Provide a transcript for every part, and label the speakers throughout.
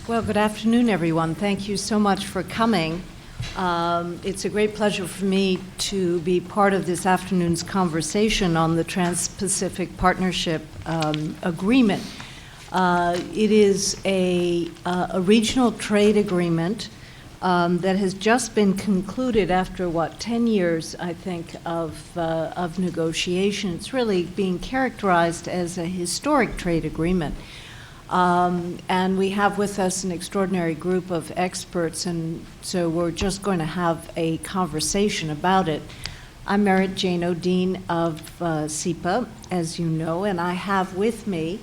Speaker 1: Well, good afternoon, everyone. Thank you so much for coming. It's a great pleasure for me to be part of this afternoon's conversation on the Trans-Pacific Partnership Agreement. It is a regional trade agreement that has just been concluded after, 10 years, I think, of negotiation. It's really being characterized as a historic trade agreement. And we have with us an extraordinary group of experts, and so we're just going to have a conversation about it. I'm Merit Janow, Dean of SIPA, as you know, and I have with me,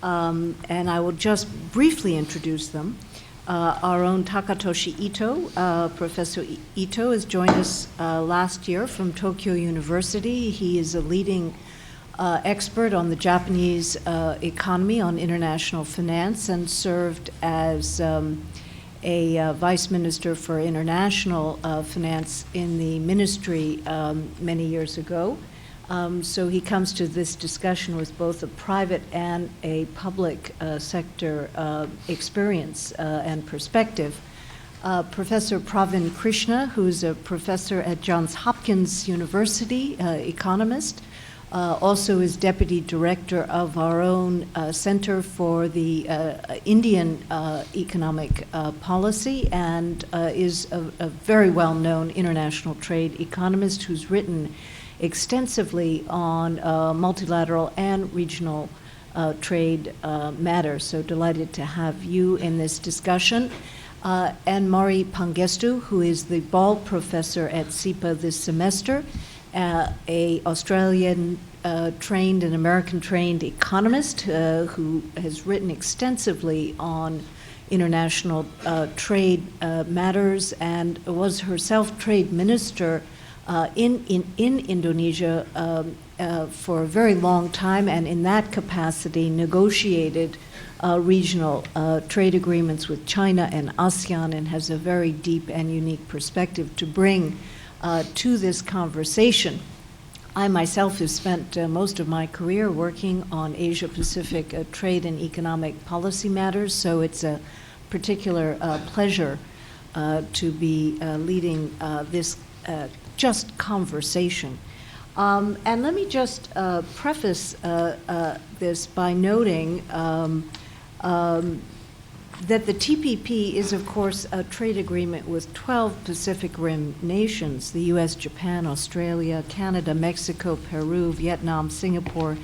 Speaker 1: and I will just briefly introduce them, our own Takatoshi Ito. Professor Ito has joined us last year from Tokyo University. He is a leading expert on the Japanese economy, on international finance, and served as a vice minister for international finance in the ministry many years ago. So he comes to this discussion with both a private and a public sector experience and perspective. Professor Pravin Krishna, who's a professor at Johns Hopkins University, economist, also is deputy director of our own Center for the Indian Economic Policy, and is a very well-known international trade economist who's written extensively on multilateral and regional trade matters. So delighted to have you in this discussion. And Mari Pangestu, who is the Ball Professor at SIPA this semester, a Australian trained and American trained economist who has written extensively on international trade matters and was herself trade minister in Indonesia for a very long time, and in that capacity negotiated regional trade agreements with China and ASEAN, and has a very deep and unique perspective to bring to this conversation. I myself have spent most of my career working on Asia-Pacific trade and economic policy matters, so it's a particular pleasure to be leading this just conversation. And let me just preface this by noting that the TPP is, of course, a trade agreement with 12 Pacific Rim nations: the U.S., Japan, Australia, Canada, Mexico, Peru, Vietnam, Singapore,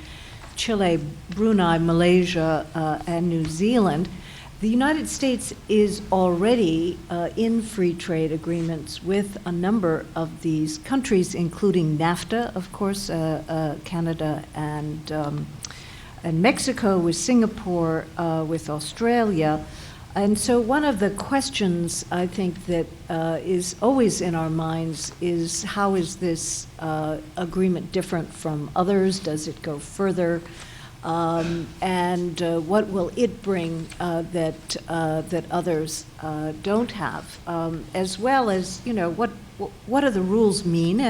Speaker 1: Chile, Brunei, Malaysia, and New Zealand. The United States is already in free trade agreements with a number of these countries, including NAFTA, of course, Canada and Mexico, with Singapore, with Australia. And so one of the questions I think that is always in our minds is, how is this agreement different from others? Does it go further? And what will it bring that others don't have? As well as, what do the rules mean,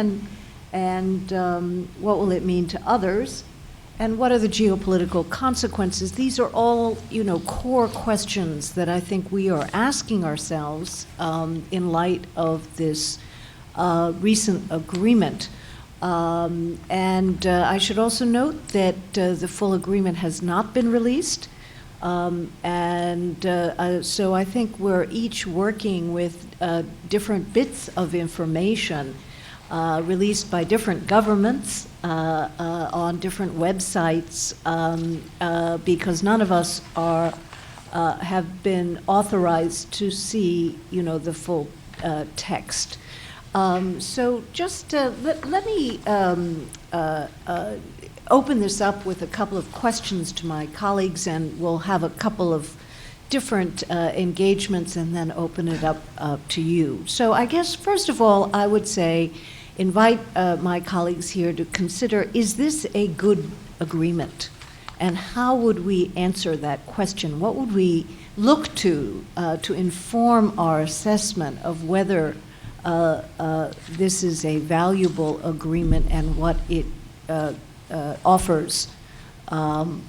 Speaker 1: and what will it mean to others? And what are the geopolitical consequences? These are all, core questions that I think we are asking ourselves in light of this recent agreement. And I should also note that the full agreement has not been released. So I think we're each working with different bits of information released by different governments on different websites, because none of us have been authorized to see, the full text. So just let me open this up with a couple of questions to my colleagues, and we'll have a couple of different engagements and then open it up to you. So I guess, first of all, I would say, invite my colleagues here to consider, is this a good agreement? And how would we answer that question? What would we look to inform our assessment of whether this is a valuable agreement and what it offers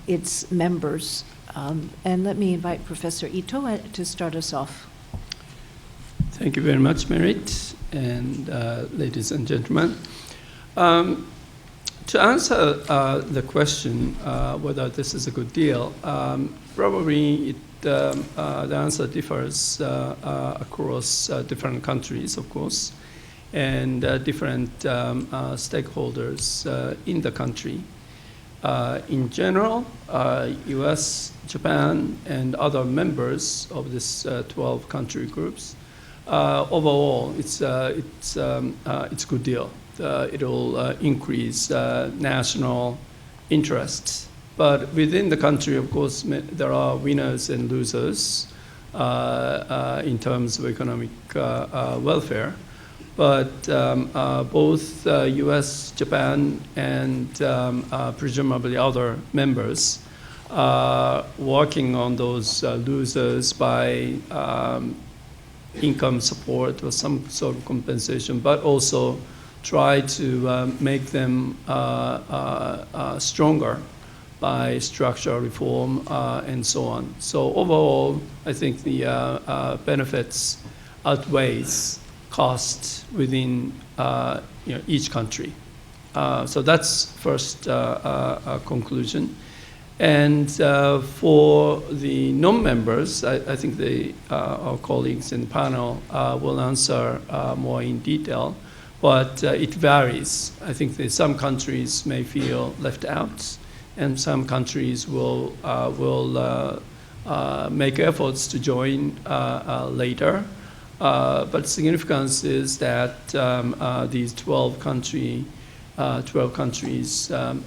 Speaker 1: its members And let me invite Professor Ito to start us off.
Speaker 2: Thank you very much, Merit, and ladies and gentlemen. To answer the question whether this is a good deal, probably the answer differs across different countries, of course, and different stakeholders in the country. In general, US, Japan, and other members of this 12 country groups, overall, it's a good deal. It will increase national interests. But within the country, of course, there are winners and losers in terms of economic welfare. But both US, Japan, and presumably other members are working on those losers by income support or some sort of compensation, but also try to make them stronger by structural reform and so on. So overall, I think the benefits outweighs costs within each country. So that's first conclusion. And for the non-members, I think our colleagues in the panel will answer more in detail, but it varies. I think that some countries may feel left out, and some countries will make efforts to join later. But significance is that these 12 countries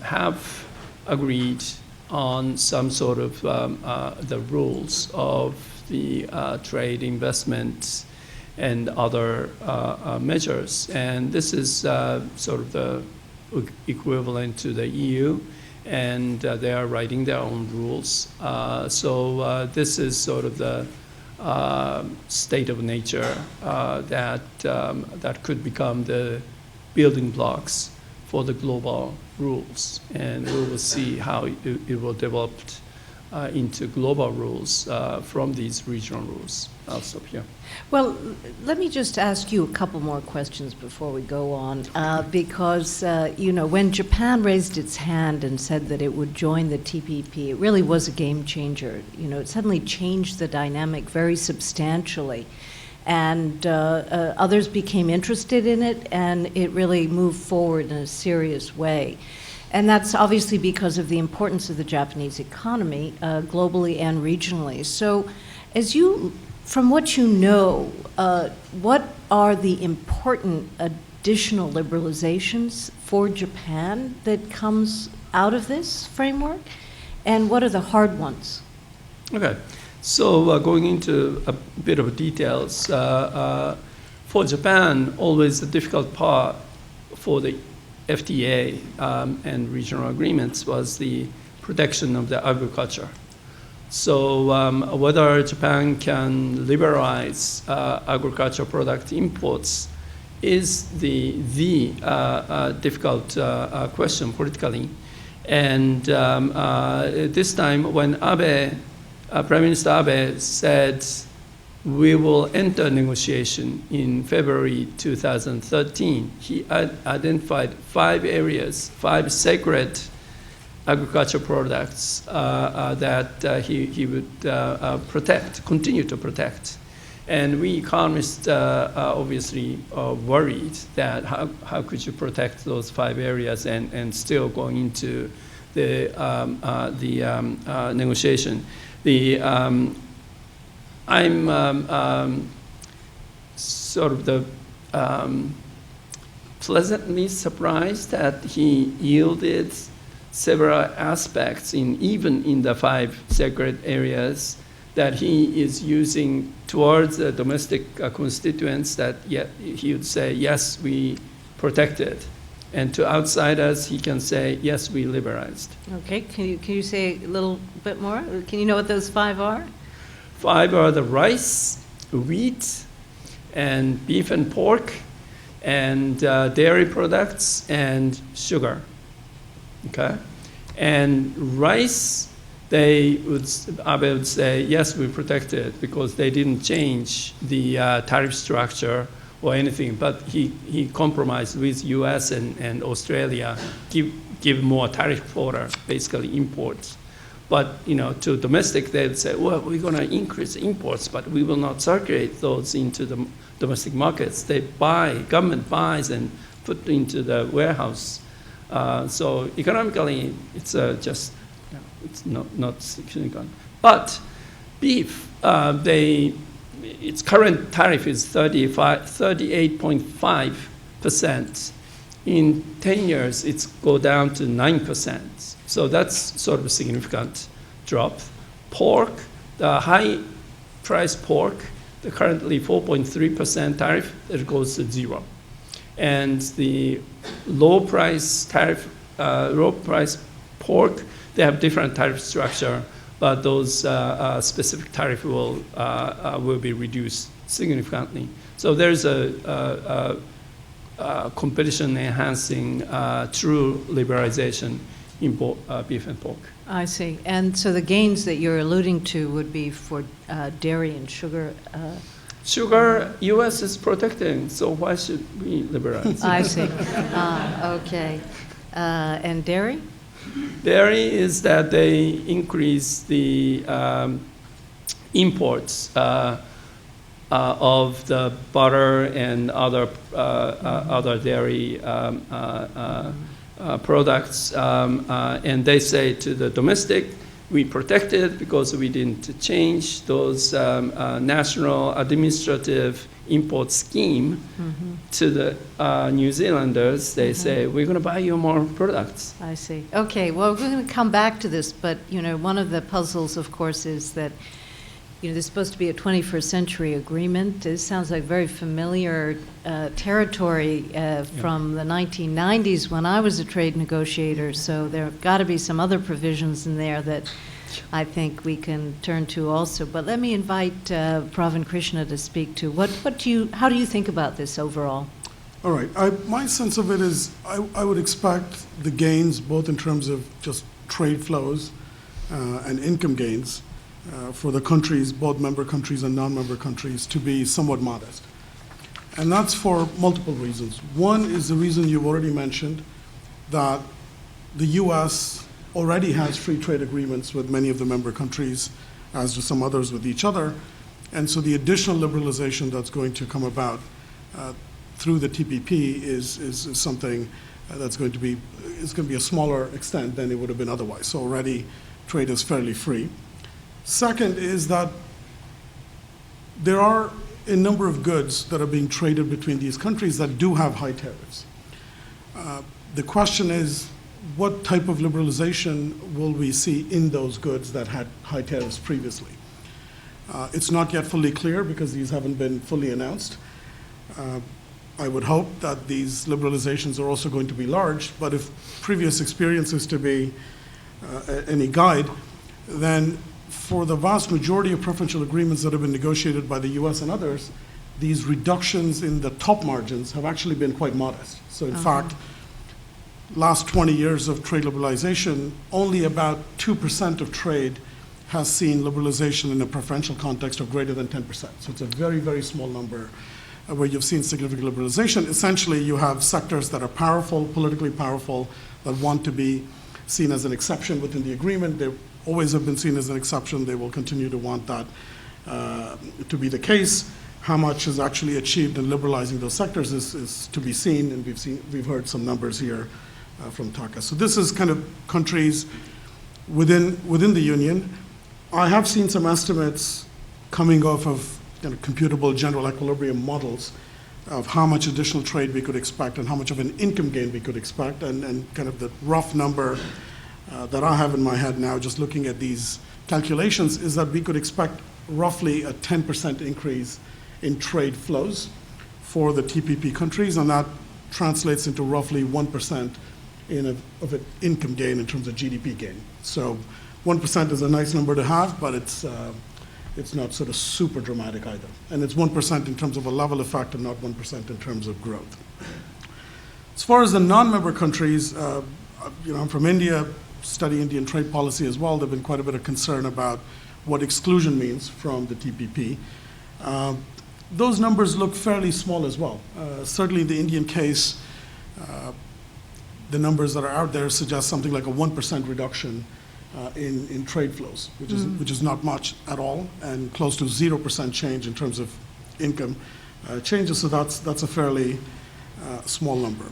Speaker 2: have agreed on some sort of the rules of the trade, investment, and other measures. And this is sort of the equivalent to the EU, and they are writing their own rules. So this is sort of the state of nature that could become the building blocks for the global rules. And we will see how it will develop into global rules from these regional rules. I'll stop here.
Speaker 1: Well, let me just ask you a couple more questions before we go on, because, when Japan raised its hand and said that it would join the TPP, it really was a game changer. It suddenly changed the dynamic very substantially. And others became interested in it, and it really moved forward in a serious way. And that's obviously because of the importance of the Japanese economy, globally and regionally. So from what you know, what are the important additional liberalizations for Japan that comes out of this framework? And what are the hard ones?
Speaker 2: Okay. So going into a bit of details, for Japan, always the difficult part for the FTA and regional agreements was the protection of the agriculture. So whether Japan can liberalize agricultural product imports is the difficult question politically. And this time when Prime Minister Abe said we will enter negotiation in February 2013, he identified 5 areas, 5 sacred agricultural products that he would continue to protect. And we economists obviously are worried that how could you protect those 5 areas and still going into the negotiation. I'm sort of pleasantly surprised that he yielded several aspects even in the 5 sacred areas that he is using towards the domestic constituents that he would say, yes, we protected. And to outsiders, he can say, yes, we liberalized.
Speaker 1: Okay, can you say a little bit more? Can you know what those 5 are?
Speaker 2: 5 are the rice, wheat, and beef and pork, and dairy products, and sugar. Okay? And rice Abe would say, yes, we protect it because they didn't change the tariff structure or anything, but he compromised with US and Australia, give more tariff quota, basically imports. But to domestic, they would say, well, we're going to increase imports, but we will not circulate those into the domestic markets. Government buys and put into the warehouse. So economically, it's just, it's not significant. But beef, its current tariff is 38.5%. In 10 years, it's go down to 9%. So that's sort of a significant drop. Pork, the high-priced pork, the currently 4.3% tariff, it goes to 0. And the low-price pork, they have different tariff structure, but those specific tariff will be reduced significantly. So there's a competition-enhancing true liberalization in beef and pork.
Speaker 1: I see. And so the gains that you're alluding to would be for dairy and sugar.
Speaker 2: Sugar, U.S. is protecting, so why should we liberalize?
Speaker 1: I see. Okay. And dairy?
Speaker 2: Dairy is that they increase the imports of the butter and other dairy products, and they say to the domestic, we protect it because we didn't change those national administrative import scheme to the New Zealanders. They say, we're going to buy you more products.
Speaker 1: I see. Okay, well, we're going to come back to this, but, one of the puzzles, of course, is that there's supposed to be a 21st century agreement. This sounds like very familiar territory from the 1990s when I was a trade negotiator. So there have got to be some other provisions in there that I think we can turn to also. But let me invite Pravin Krishna to speak to. How do you think about this overall?
Speaker 3: All right. My sense of it is I would expect the gains, both in terms of just trade flows and income gains, for the countries, both member countries and non-member countries, to be somewhat modest. And that's for multiple reasons. One is the reason you've already mentioned, that the U.S. already has free trade agreements with many of the member countries, as do some others with each other. And so the additional liberalization that's going to come about through the TPP is something that's going to be a smaller extent than it would have been otherwise. So already trade is fairly free. Second is that there are a number of goods that are being traded between these countries that do have high tariffs. The question is, what type of liberalization will we see in those goods that had high tariffs previously? It's not yet fully clear because these haven't been fully announced. I would hope that these liberalizations are also going to be large, but if previous experience is to be any guide, then for the vast majority of preferential agreements that have been negotiated by the US and others, these reductions in the top margins have actually been quite modest. So in fact, last 20 years of trade liberalization, only about 2% of trade has seen liberalization in a preferential context of greater than 10%. So it's a very, very small number where you've seen significant liberalization. Essentially, you have sectors that are powerful, politically powerful, that want to be seen as an exception within the agreement. They always have been seen as an exception. They will continue to want that to be the case. How much is actually achieved in liberalizing those sectors is to be seen, and we've heard some numbers here from Taka. So this is kind of countries within the Union. I have seen some estimates coming off of computable general equilibrium models of how much additional trade we could expect and how much of an income gain we could expect, and kind of the rough number that I have in my head now, just looking at these calculations, is that we could expect roughly a 10% increase in trade flows for the TPP countries, and that translates into roughly 1% of an income gain in terms of GDP gain. So 1% is a nice number to have, but it's not sort of super dramatic either. And it's 1% in terms of a level effect and not 1% in terms of growth. As far as the non-member countries, I'm from India. study Indian trade policy as well, there's been quite a bit of concern about what exclusion means from the TPP. Those numbers look fairly small as well. Certainly in the Indian case, the numbers that are out there suggest something like a 1% reduction in trade flows, which is not much at all, and close to 0% change in terms of income changes. So that's a fairly small number.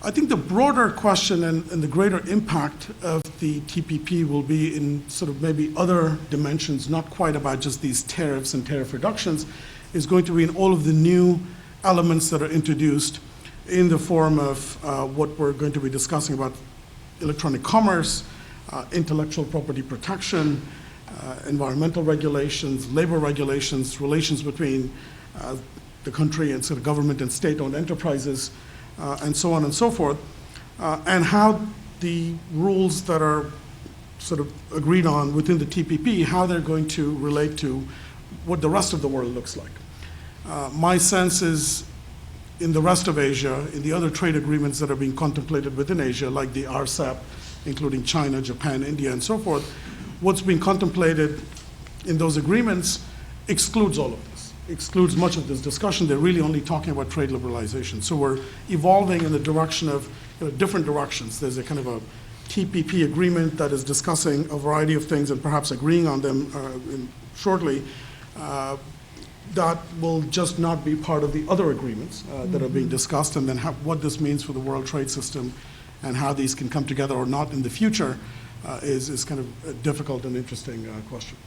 Speaker 3: I think the broader question and the greater impact of the TPP will be in sort of maybe other dimensions, not quite about just these tariffs and tariff reductions, is going to be in all of the new elements that are introduced in the form of what we're going to be discussing about electronic commerce, intellectual property protection, environmental regulations, labor regulations, relations between the country and sort of government and state-owned enterprises, and so on and so forth, and how the rules that are sort of agreed on within the TPP, how they're going to relate to what the rest of the world looks like. My sense is in the rest of Asia, in the other trade agreements that are being contemplated within Asia, like the RCEP, including China, Japan, India, and so forth, what's being contemplated in those agreements excludes all of this, excludes much of this discussion. They're really only talking about trade liberalization. So we're evolving in the direction of different directions. There's a kind of a TPP agreement that is discussing a variety of things and perhaps agreeing on them shortly. That will just not be part of the other agreements that are being discussed, and then what this means for the world trade system and how these can come together or not in the future is kind of a difficult and interesting question.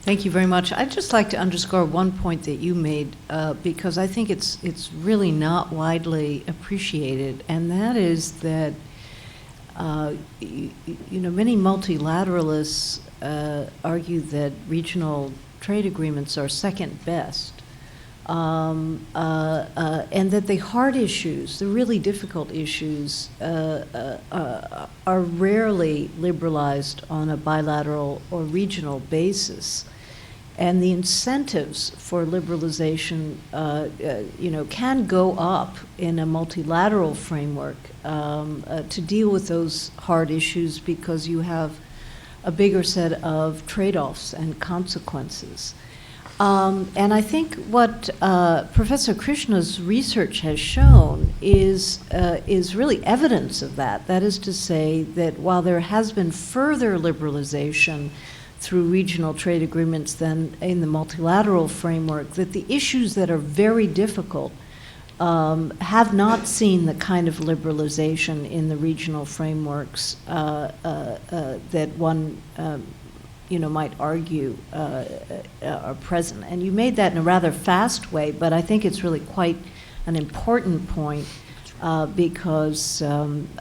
Speaker 1: Thank you very much. I'd just like to underscore one point that you made, because I think it's really not widely appreciated, and that is that many multilateralists argue that regional trade agreements are second best, and that the hard issues, the really difficult issues, are rarely liberalized on a bilateral or regional basis. And the incentives for liberalization, can go up in a multilateral framework to deal with those hard issues because you have a bigger set of trade-offs and consequences. And I think what Professor Krishna's research has shown is really evidence of that. That is to say that while there has been further liberalization through regional trade agreements than in the multilateral framework, that the issues that are very difficult have not seen the kind of liberalization in the regional frameworks that one might argue are present. And you made that in a rather fast way, but I think it's really quite an important point because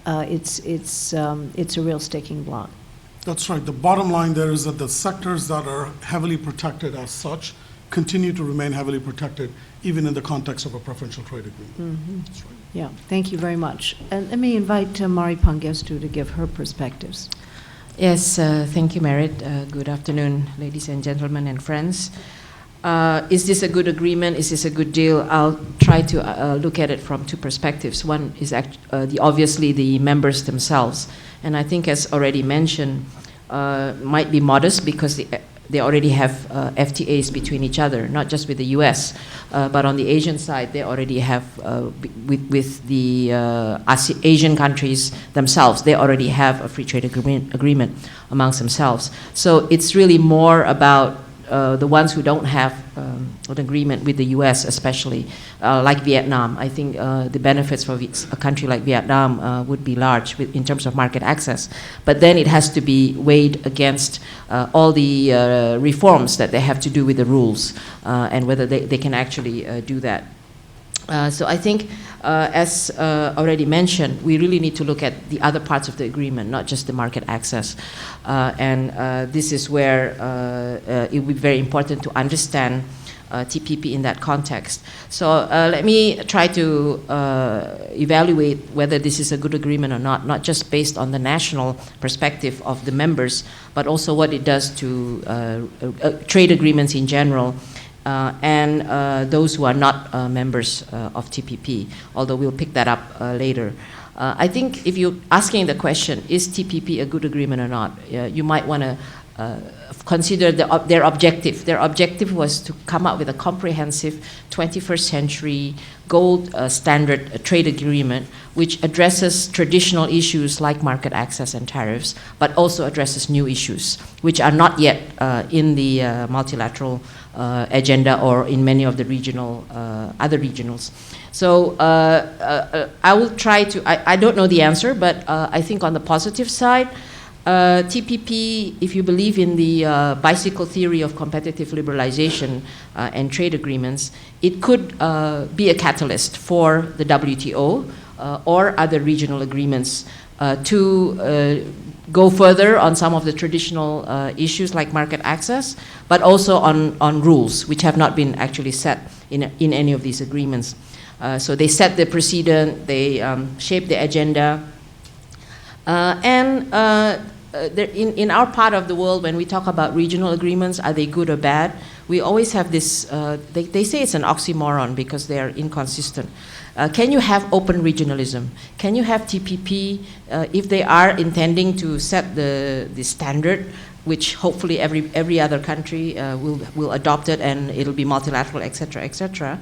Speaker 1: it's a real sticking block.
Speaker 3: That's right. The bottom line there is that the sectors that are heavily protected as such continue to remain heavily protected, even in the context of a preferential trade agreement.
Speaker 1: Mm-hmm.
Speaker 3: That's right.
Speaker 1: Yeah, thank you very much. And let me invite Mari Pangestu to give her perspectives.
Speaker 4: Yes, thank you, Merit. Good afternoon, ladies and gentlemen and friends. Is this a good agreement? Is this a good deal? I'll try to look at it from two perspectives. One is obviously the members themselves. And I think, as already mentioned, might be modest because they already have FTAs between each other, not just with the US, but on the Asian side, they already have, with the Asian countries themselves, they already have a free trade agreement amongst themselves. So it's really more about the ones who don't have an agreement with the US, especially, like Vietnam. I think the benefits for a country like Vietnam would be large in terms of market access. But then it has to be weighed against all the reforms that they have to do with the rules and whether they can actually do that. So I think, as already mentioned, we really need to look at the other parts of the agreement, not just the market access. And this is where it would be very important to understand TPP in that context. So let me try to evaluate whether this is a good agreement or not just based on the national perspective of the members, but also what it does to trade agreements in general, and those who are not members of TPP, although we'll pick that up later. I think if you're asking the question, is TPP a good agreement or not, you might want to consider their objective. Their objective was to come up with a comprehensive 21st century gold standard trade agreement which addresses traditional issues like market access and tariffs, but also addresses new issues which are not yet in the multilateral agenda or in many of the regional, other regionals. So I will try to, I don't know the answer, but I think on the positive side, TPP, if you believe in the bicycle theory of competitive liberalization and trade agreements, it could be a catalyst for the WTO or other regional agreements to go further on some of the traditional issues like market access, but also on rules which have not been actually set in any of these agreements. So they set the precedent, they shape the agenda, in our part of the world, when we talk about regional agreements, are they good or bad? We always have this, they say it's an oxymoron because they are inconsistent. Can you have open regionalism? Can you have TPP if they are intending to set the standard, which hopefully every other country will adopt it and it'll be multilateral, et cetera, et cetera.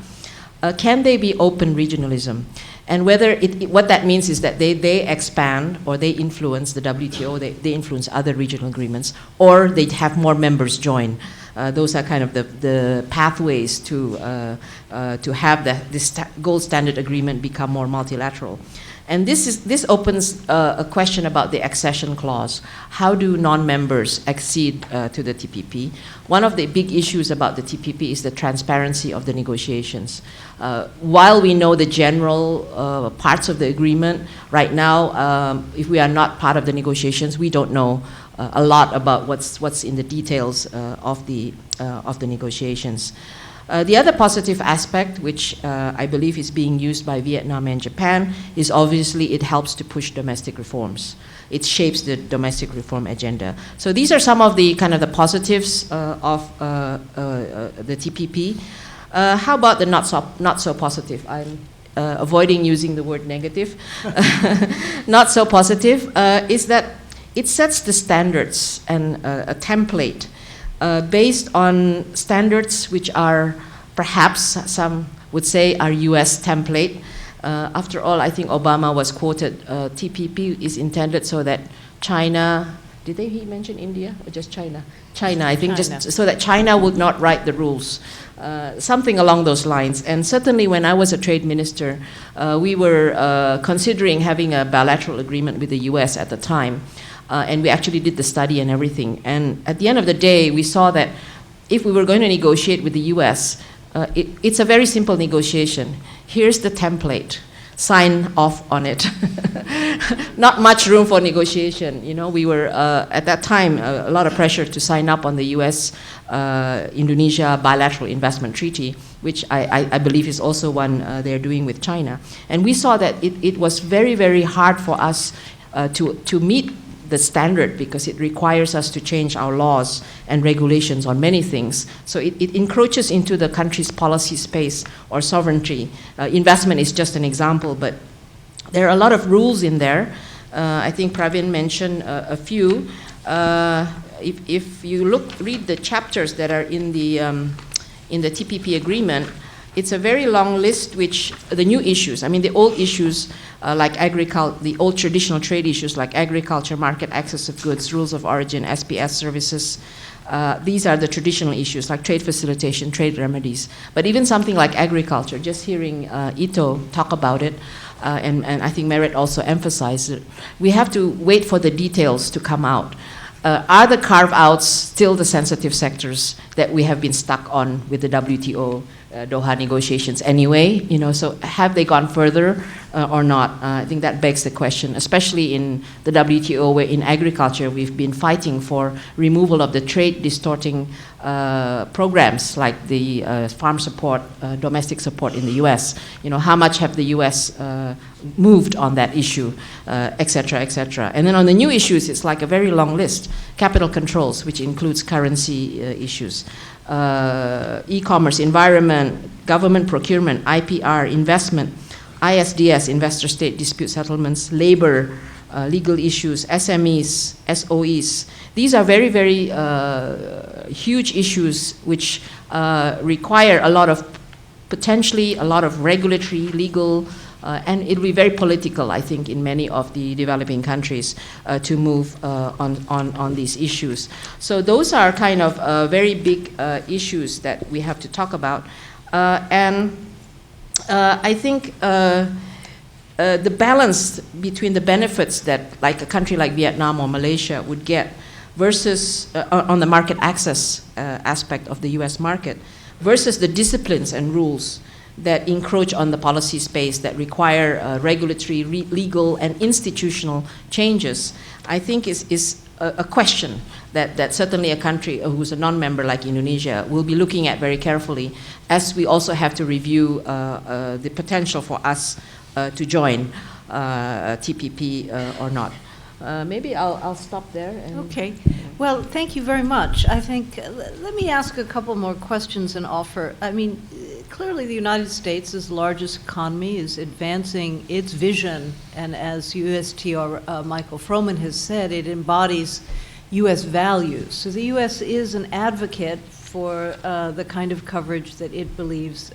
Speaker 4: Can they be open regionalism? And whether what that means is that they expand or they influence the WTO, they influence other regional agreements, or they have more members join. Those are kind of the pathways to have this gold standard agreement become more multilateral. And this opens a question about the accession clause. How do non-members accede to the TPP? One of the big issues about the TPP is the transparency of the negotiations. While we know the general parts of the agreement, right now, if we are not part of the negotiations, we don't know a lot about what's in the details of the negotiations. The other positive aspect, which I believe is being used by Vietnam and Japan, is obviously it helps to push domestic reforms. It shapes the domestic reform agenda. So these are some of the kind of the positives of the TPP. How about the not so positive? I'm avoiding using the word negative. Not so positive is that it sets the standards and a template based on standards which are perhaps some would say are US template. After all, I think Obama was quoted, TPP is intended so that China, did he mention India or just China? China, I think China. Just so that China would not write the rules. Something along those lines. And certainly when I was a trade minister, we were considering having a bilateral agreement with the US at the time. And we actually did the study and everything. And at the end of the day, we saw that if we were going to negotiate with the US, it's a very simple negotiation. Here's the template. Sign off on it. Not much room for negotiation. You know, we were, at that time, a lot of pressure to sign up on the US-Indonesia bilateral investment treaty, which I believe is also one they're doing with China. And we saw that it was very, very hard for us to meet the standard because it requires us to change our laws and regulations on many things. So it encroaches into the country's policy space or sovereignty. Investment is just an example, but there are a lot of rules in there. I think Pravin mentioned a few. If you read the chapters that are in the TPP agreement, it's a very long list, which the new issues, I mean the old issues like agriculture, the old traditional trade issues like agriculture, market access of goods, rules of origin, SPS services, these are the traditional issues like trade facilitation, trade remedies. But even something like agriculture, just hearing Ito talk about it, and I think Merit also emphasized it, we have to wait for the details to come out. Are the carve-outs still the sensitive sectors that we have been stuck on with the WTO Doha negotiations anyway? You know, so have they gone further or not? I think that begs the question, especially in the WTO, where in agriculture we've been fighting for removal of the trade distorting programs like the farm support, domestic support in the US. You know, how much have the US moved on that issue, et cetera, et cetera. And then on the new issues, it's like a very long list. Capital controls, which includes currency issues, e-commerce, environment, government procurement, IPR, investment, ISDS, investor-state dispute settlements, labor, legal issues, SMEs, SOEs. These are very, very huge issues which require a lot of, potentially a lot of regulatory, legal, and it will be very political, I think, in many of the developing countries to move on these issues. So those are kind of very big issues that we have to talk about. And I think the balance between the benefits that like a country like Vietnam or Malaysia would get versus on the market access aspect of the US market versus the disciplines and rules that encroach on the policy space that require regulatory, legal, and institutional changes, I think is a question that certainly a country who's a non-member like Indonesia will be looking at very carefully, as we also have to review the potential for us to join TPP or not. Maybe I'll stop there.
Speaker 1: Okay. Well, thank you very much. I think, let me ask a couple more questions and offer. I mean, clearly the United States, as the largest economy, is advancing its vision, and as USTR Michael Froman has said, it embodies U.S. values. So the U.S. is an advocate for the kind of coverage that it believes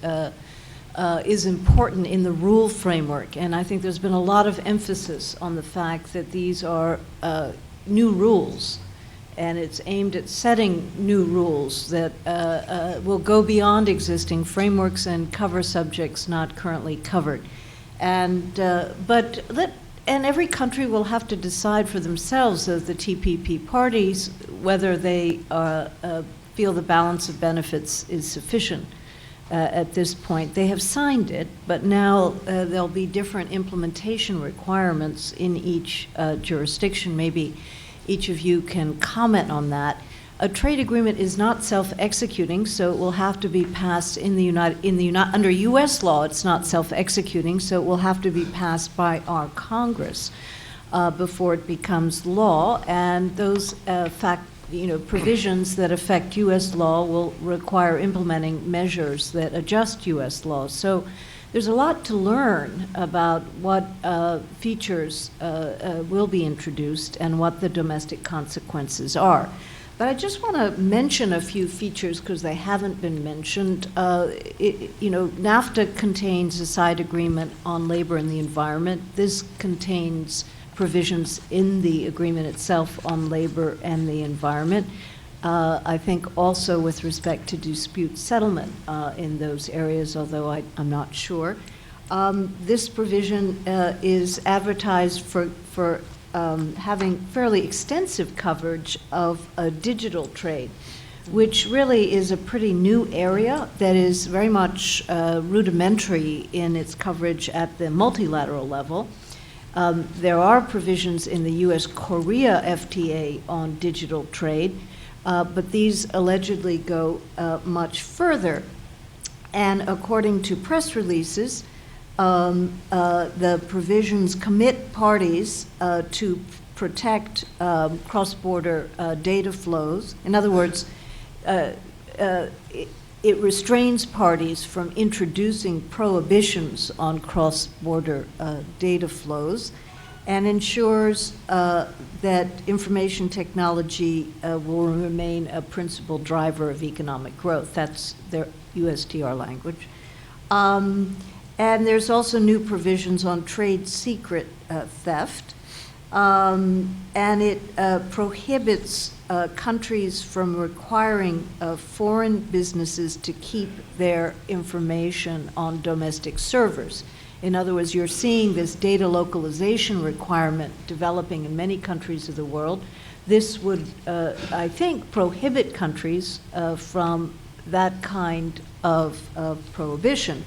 Speaker 1: is important in the rule framework. And I think there's been a lot of emphasis on the fact that these are new rules, and it's aimed at setting new rules that will go beyond existing frameworks and cover subjects not currently covered. And and every country will have to decide for themselves, as the TPP parties, whether they feel the balance of benefits is sufficient. At this point, they have signed it, but now there'll be different implementation requirements in each jurisdiction. Maybe each of you can comment on that. A trade agreement is not self-executing, so it will have to be passed under U.S. law. It's not self-executing, so it will have to be passed by our Congress before it becomes law. And those provisions that affect U.S. law will require implementing measures that adjust U.S. law. So there's a lot to learn about what features will be introduced and what the domestic consequences are. But I just want to mention a few features because they haven't been mentioned. NAFTA contains a side agreement on labor and the environment. This contains provisions in the agreement itself on labor and the environment. I think also with respect to dispute settlement in those areas, although I'm not sure. This provision is advertised for having fairly extensive coverage of a digital trade, which really is a pretty new area that is very much rudimentary in its coverage at the multilateral level. There are provisions in the U.S.-Korea FTA on digital trade, but these allegedly go much further. And according to press releases, the provisions commit parties to protect cross-border data flows. In other words, it restrains parties from introducing prohibitions on cross-border data flows and ensures that information technology will remain a principal driver of economic growth. That's their USTR language. And there's also new provisions on trade secret theft. And it prohibits countries from requiring foreign businesses to keep their information on domestic servers. In other words, you're seeing this data localization requirement developing in many countries of the world. This would, I think, prohibit countries from that kind of prohibition.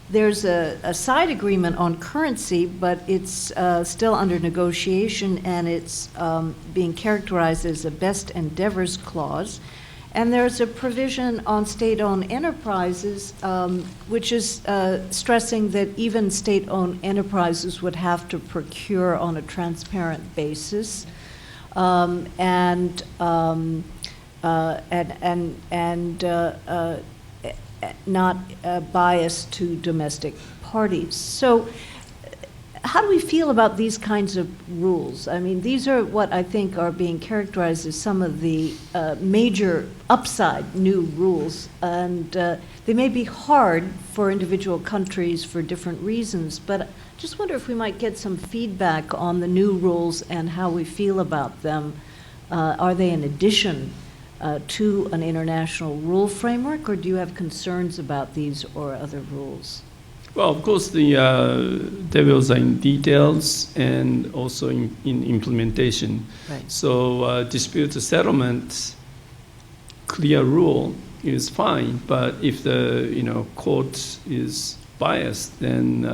Speaker 1: There's a side agreement on currency, but it's still under negotiation, and it's being characterized as a best endeavors clause. And there's a provision on state-owned enterprises, which is stressing that even state-owned enterprises would have to procure on a transparent basis, biased to domestic parties. So how do we feel about these kinds of rules? I mean, these are what I think are being characterized as some of the major upside new rules, and they may be hard for individual countries for different reasons, but I just wonder if we might get some feedback on the new rules and how we feel about them. Are they an addition to an international rule framework, or do you have concerns about these or other rules?
Speaker 2: Well, of course, the devils are in details and also in implementation.
Speaker 1: Right.
Speaker 2: So dispute settlement, clear rule is fine, but if the court is biased, then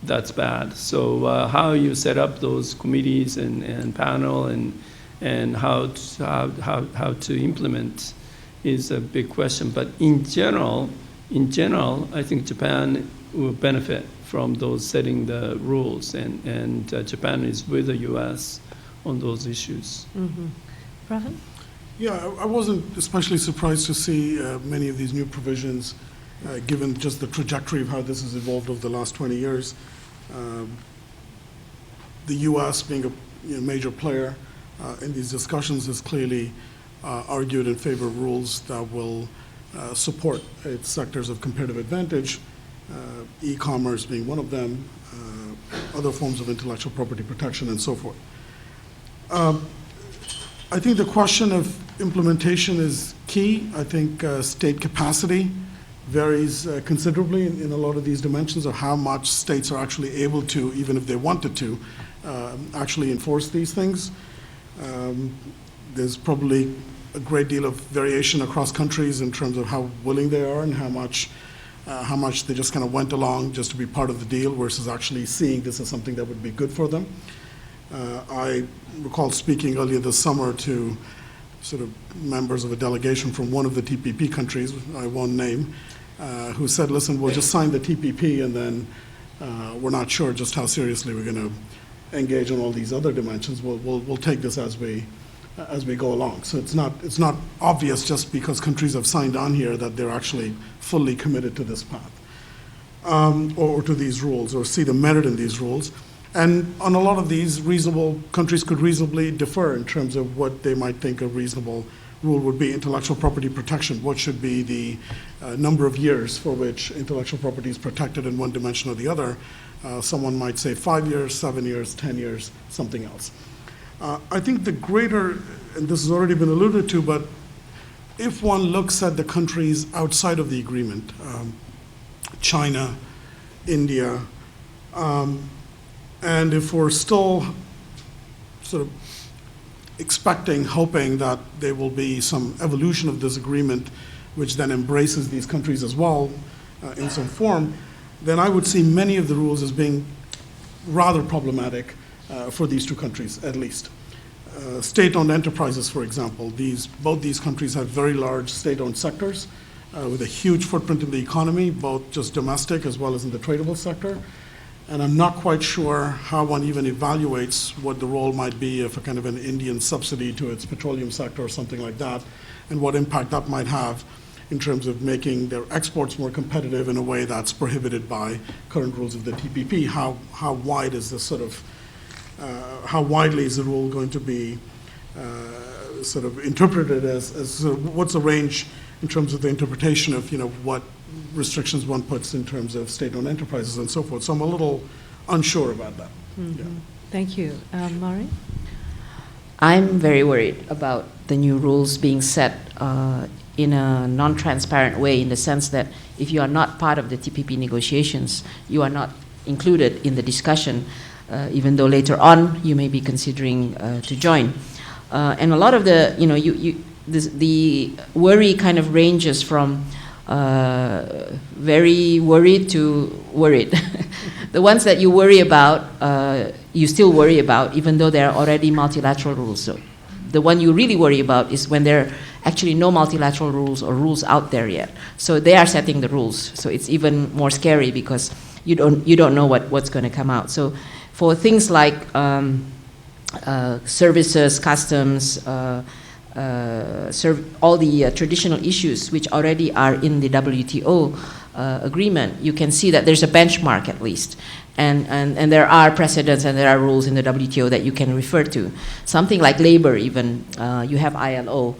Speaker 2: that's bad. So how you set up those committees and panel and how to implement is a big question. But in general, I think Japan will benefit from those setting the rules, and Japan is with the U.S. on those issues.
Speaker 1: Mm-hmm. Pravin?
Speaker 3: Yeah, I wasn't especially surprised to see many of these new provisions, given just the trajectory of how this has evolved over the last 20 years. The U.S. being a major player in these discussions has clearly argued in favor of rules that will support its sectors of competitive advantage, e-commerce being one of them, other forms of intellectual property protection, and so forth. I think the question of implementation is key. I think state capacity varies considerably in a lot of these dimensions of how much states are actually able to, even if they wanted to, actually enforce these things. There's probably a great deal of variation across countries in terms of how willing they are and how much they just kind of went along just to be part of the deal versus actually seeing this as something that would be good for them. I recall speaking earlier this summer to sort of members of a delegation from one of the TPP countries, I won't name, who said, listen, we'll just sign the TPP and then we're not sure just how seriously we're going to engage on all these other dimensions. We'll take this as we go along. So it's not obvious just because countries have signed on here that they're actually fully committed to this path or to these rules or see the merit in these rules. And on a lot of these, reasonable countries could reasonably differ in terms of what they might think a reasonable rule would be. Intellectual property protection, what should be the number of years for which intellectual property is protected in one dimension or the other. Someone might say 5 years, 7 years, 10 years, something else. I think the greater, and this has already been alluded to, but if one looks at the countries outside of the agreement, China, India, and if we're still sort of expecting, hoping that there will be some evolution of this agreement which then embraces these countries as well in some form, then I would see many of the rules as being rather problematic for these two countries, at least. State-owned enterprises, for example, both these countries have very large state-owned sectors with a huge footprint in the economy, both just domestic as well as in the tradable sector. And I'm not quite sure how one even evaluates what the role might be of a kind of an Indian subsidy to its petroleum sector or something like that, and what impact that might have in terms of making their exports more competitive in a way that's prohibited by current rules of the TPP. How wide is this sort of, how widely is the rule going to be sort of interpreted as what's the range in terms of the interpretation of, what restrictions one puts in terms of state-owned enterprises and so forth. So I'm a little unsure about that.
Speaker 1: Mm-hmm.
Speaker 3: Yeah.
Speaker 1: Thank you. Mari?
Speaker 4: I'm very worried about the new rules being set in a non-transparent way, in the sense that if you are not part of the TPP negotiations, you are not included in the discussion, even though later on you may be considering to join. And a lot of the, the worry kind of ranges from very worried to worried. The ones that you worry about, you still worry about, even though there are already multilateral rules. So the one you really worry about is when there are actually no multilateral rules or rules out there yet. So they are setting the rules. So it's even more scary because you don't know what's going to come out. So for things like services, customs, all the traditional issues which already are in the WTO agreement, you can see that there's a benchmark at least. And there are precedents and there are rules in the WTO that you can refer to. Something like labor even, you have ILO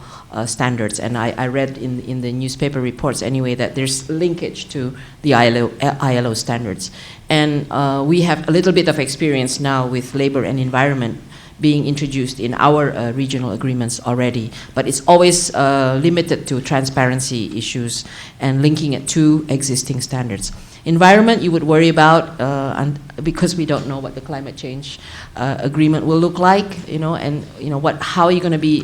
Speaker 4: standards, and I read in the newspaper reports anyway that there's linkage to the ILO standards. And we have a little bit of experience now with labor and environment being introduced in our regional agreements already, but it's always limited to transparency issues and linking it to existing standards. Environment you would worry about, and because we don't know what the climate change agreement will look like, and how are you going to be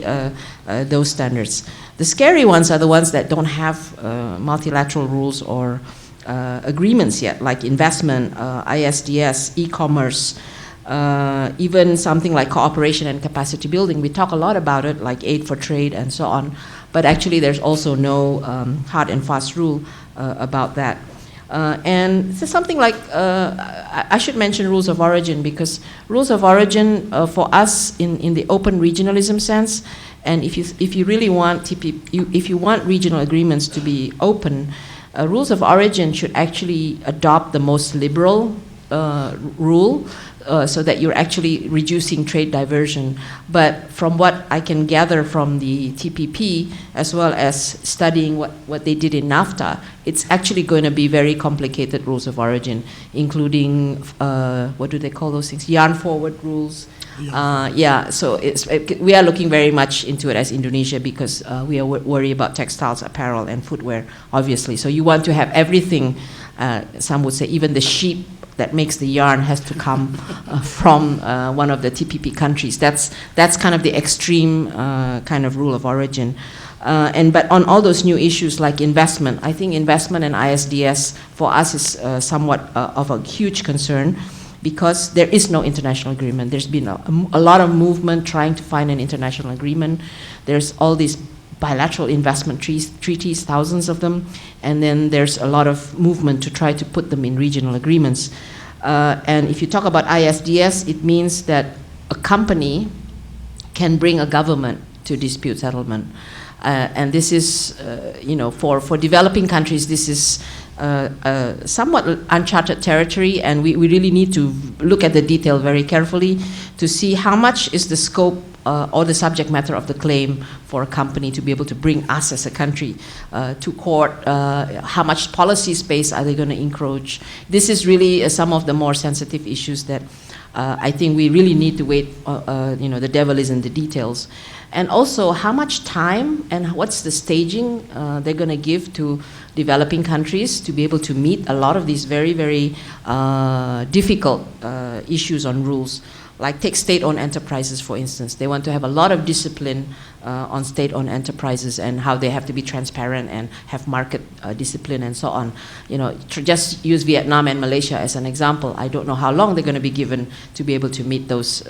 Speaker 4: those standards. The scary ones are the ones that don't have multilateral rules or agreements yet, like investment, ISDS, e-commerce, even something like cooperation and capacity building. We talk a lot about it, like aid for trade and so on, but actually there's also no hard and fast rule about that. And so something like, I should mention rules of origin, because rules of origin for us in the open regionalism sense, and if you really want if you want regional agreements to be open, rules of origin should actually adopt the most liberal rule, so that you're actually reducing trade diversion. But from what I can gather from the TPP, as well as studying what they did in NAFTA, it's actually going to be very complicated rules of origin, including, what do they call those things? Yarn forward rules. Yeah, so we are looking very much into it as Indonesia, because we are worried about textiles, apparel, and footwear, obviously. So you want to have everything, some would say even the sheep that makes the yarn has to come from one of the TPP countries. That's kind of the extreme kind of rule of origin. But on all those new issues like investment, I think investment and ISDS for us is somewhat of a huge concern, because there is no international agreement. There's been a lot of movement trying to find an international agreement. There's all these bilateral investment treaties, thousands of them, and then there's a lot of movement to try to put them in regional agreements. And if you talk about ISDS, it means that a company can bring a government to dispute settlement. And this is, for developing countries, this is somewhat uncharted territory, and we really need to look at the detail very carefully to see how much is the scope or the subject matter of the claim for a company to be able to bring us as a country to court. How much policy space are they going to encroach? This is really some of the more sensitive issues that I think we really need to wait. The devil is in the details. And also, how much time and what's the staging they're going to give to developing countries to be able to meet a lot of these very, very difficult issues on rules. Like take state-owned enterprises, for instance. They want to have a lot of discipline on state-owned enterprises and how they have to be transparent and have market discipline and so on. Just use Vietnam and Malaysia as an example. I don't know how long they're going to be given to be able to meet those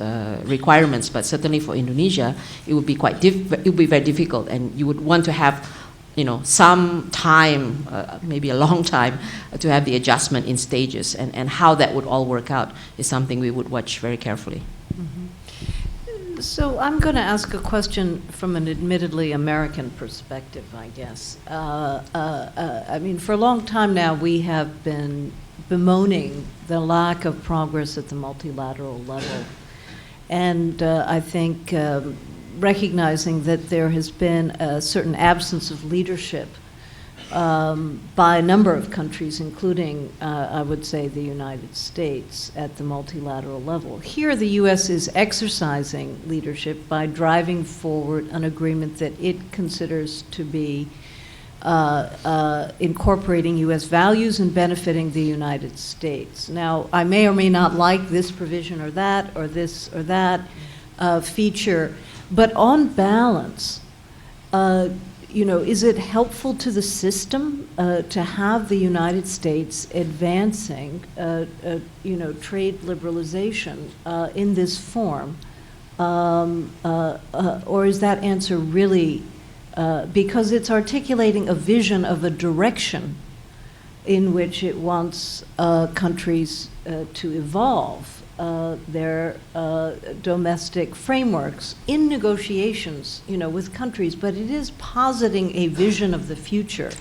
Speaker 4: requirements, but certainly for Indonesia, it would be it would be very difficult, and you would want to have some time, maybe a long time, to have the adjustment in stages, and how that would all work out is something we would watch very carefully.
Speaker 1: Mm-hmm. So I'm going to ask a question from an admittedly American perspective, I guess. I mean, for a long time now, we have been bemoaning the lack of progress at the multilateral level. And I think recognizing that there has been a certain absence of leadership by a number of countries, including, I would say, the United States at the multilateral level. Here, the U.S. is exercising leadership by driving forward an agreement that it considers to be incorporating U.S. values and benefiting the United States. Now, I may or may not like this provision or that, or this or that feature, but on balance, is it helpful to the system to have the United States advancing, trade liberalization in this form? Or is that answer really, because it's articulating a vision of a direction in which it wants countries to evolve? their domestic frameworks in negotiations, with countries, but it is positing a vision of the future,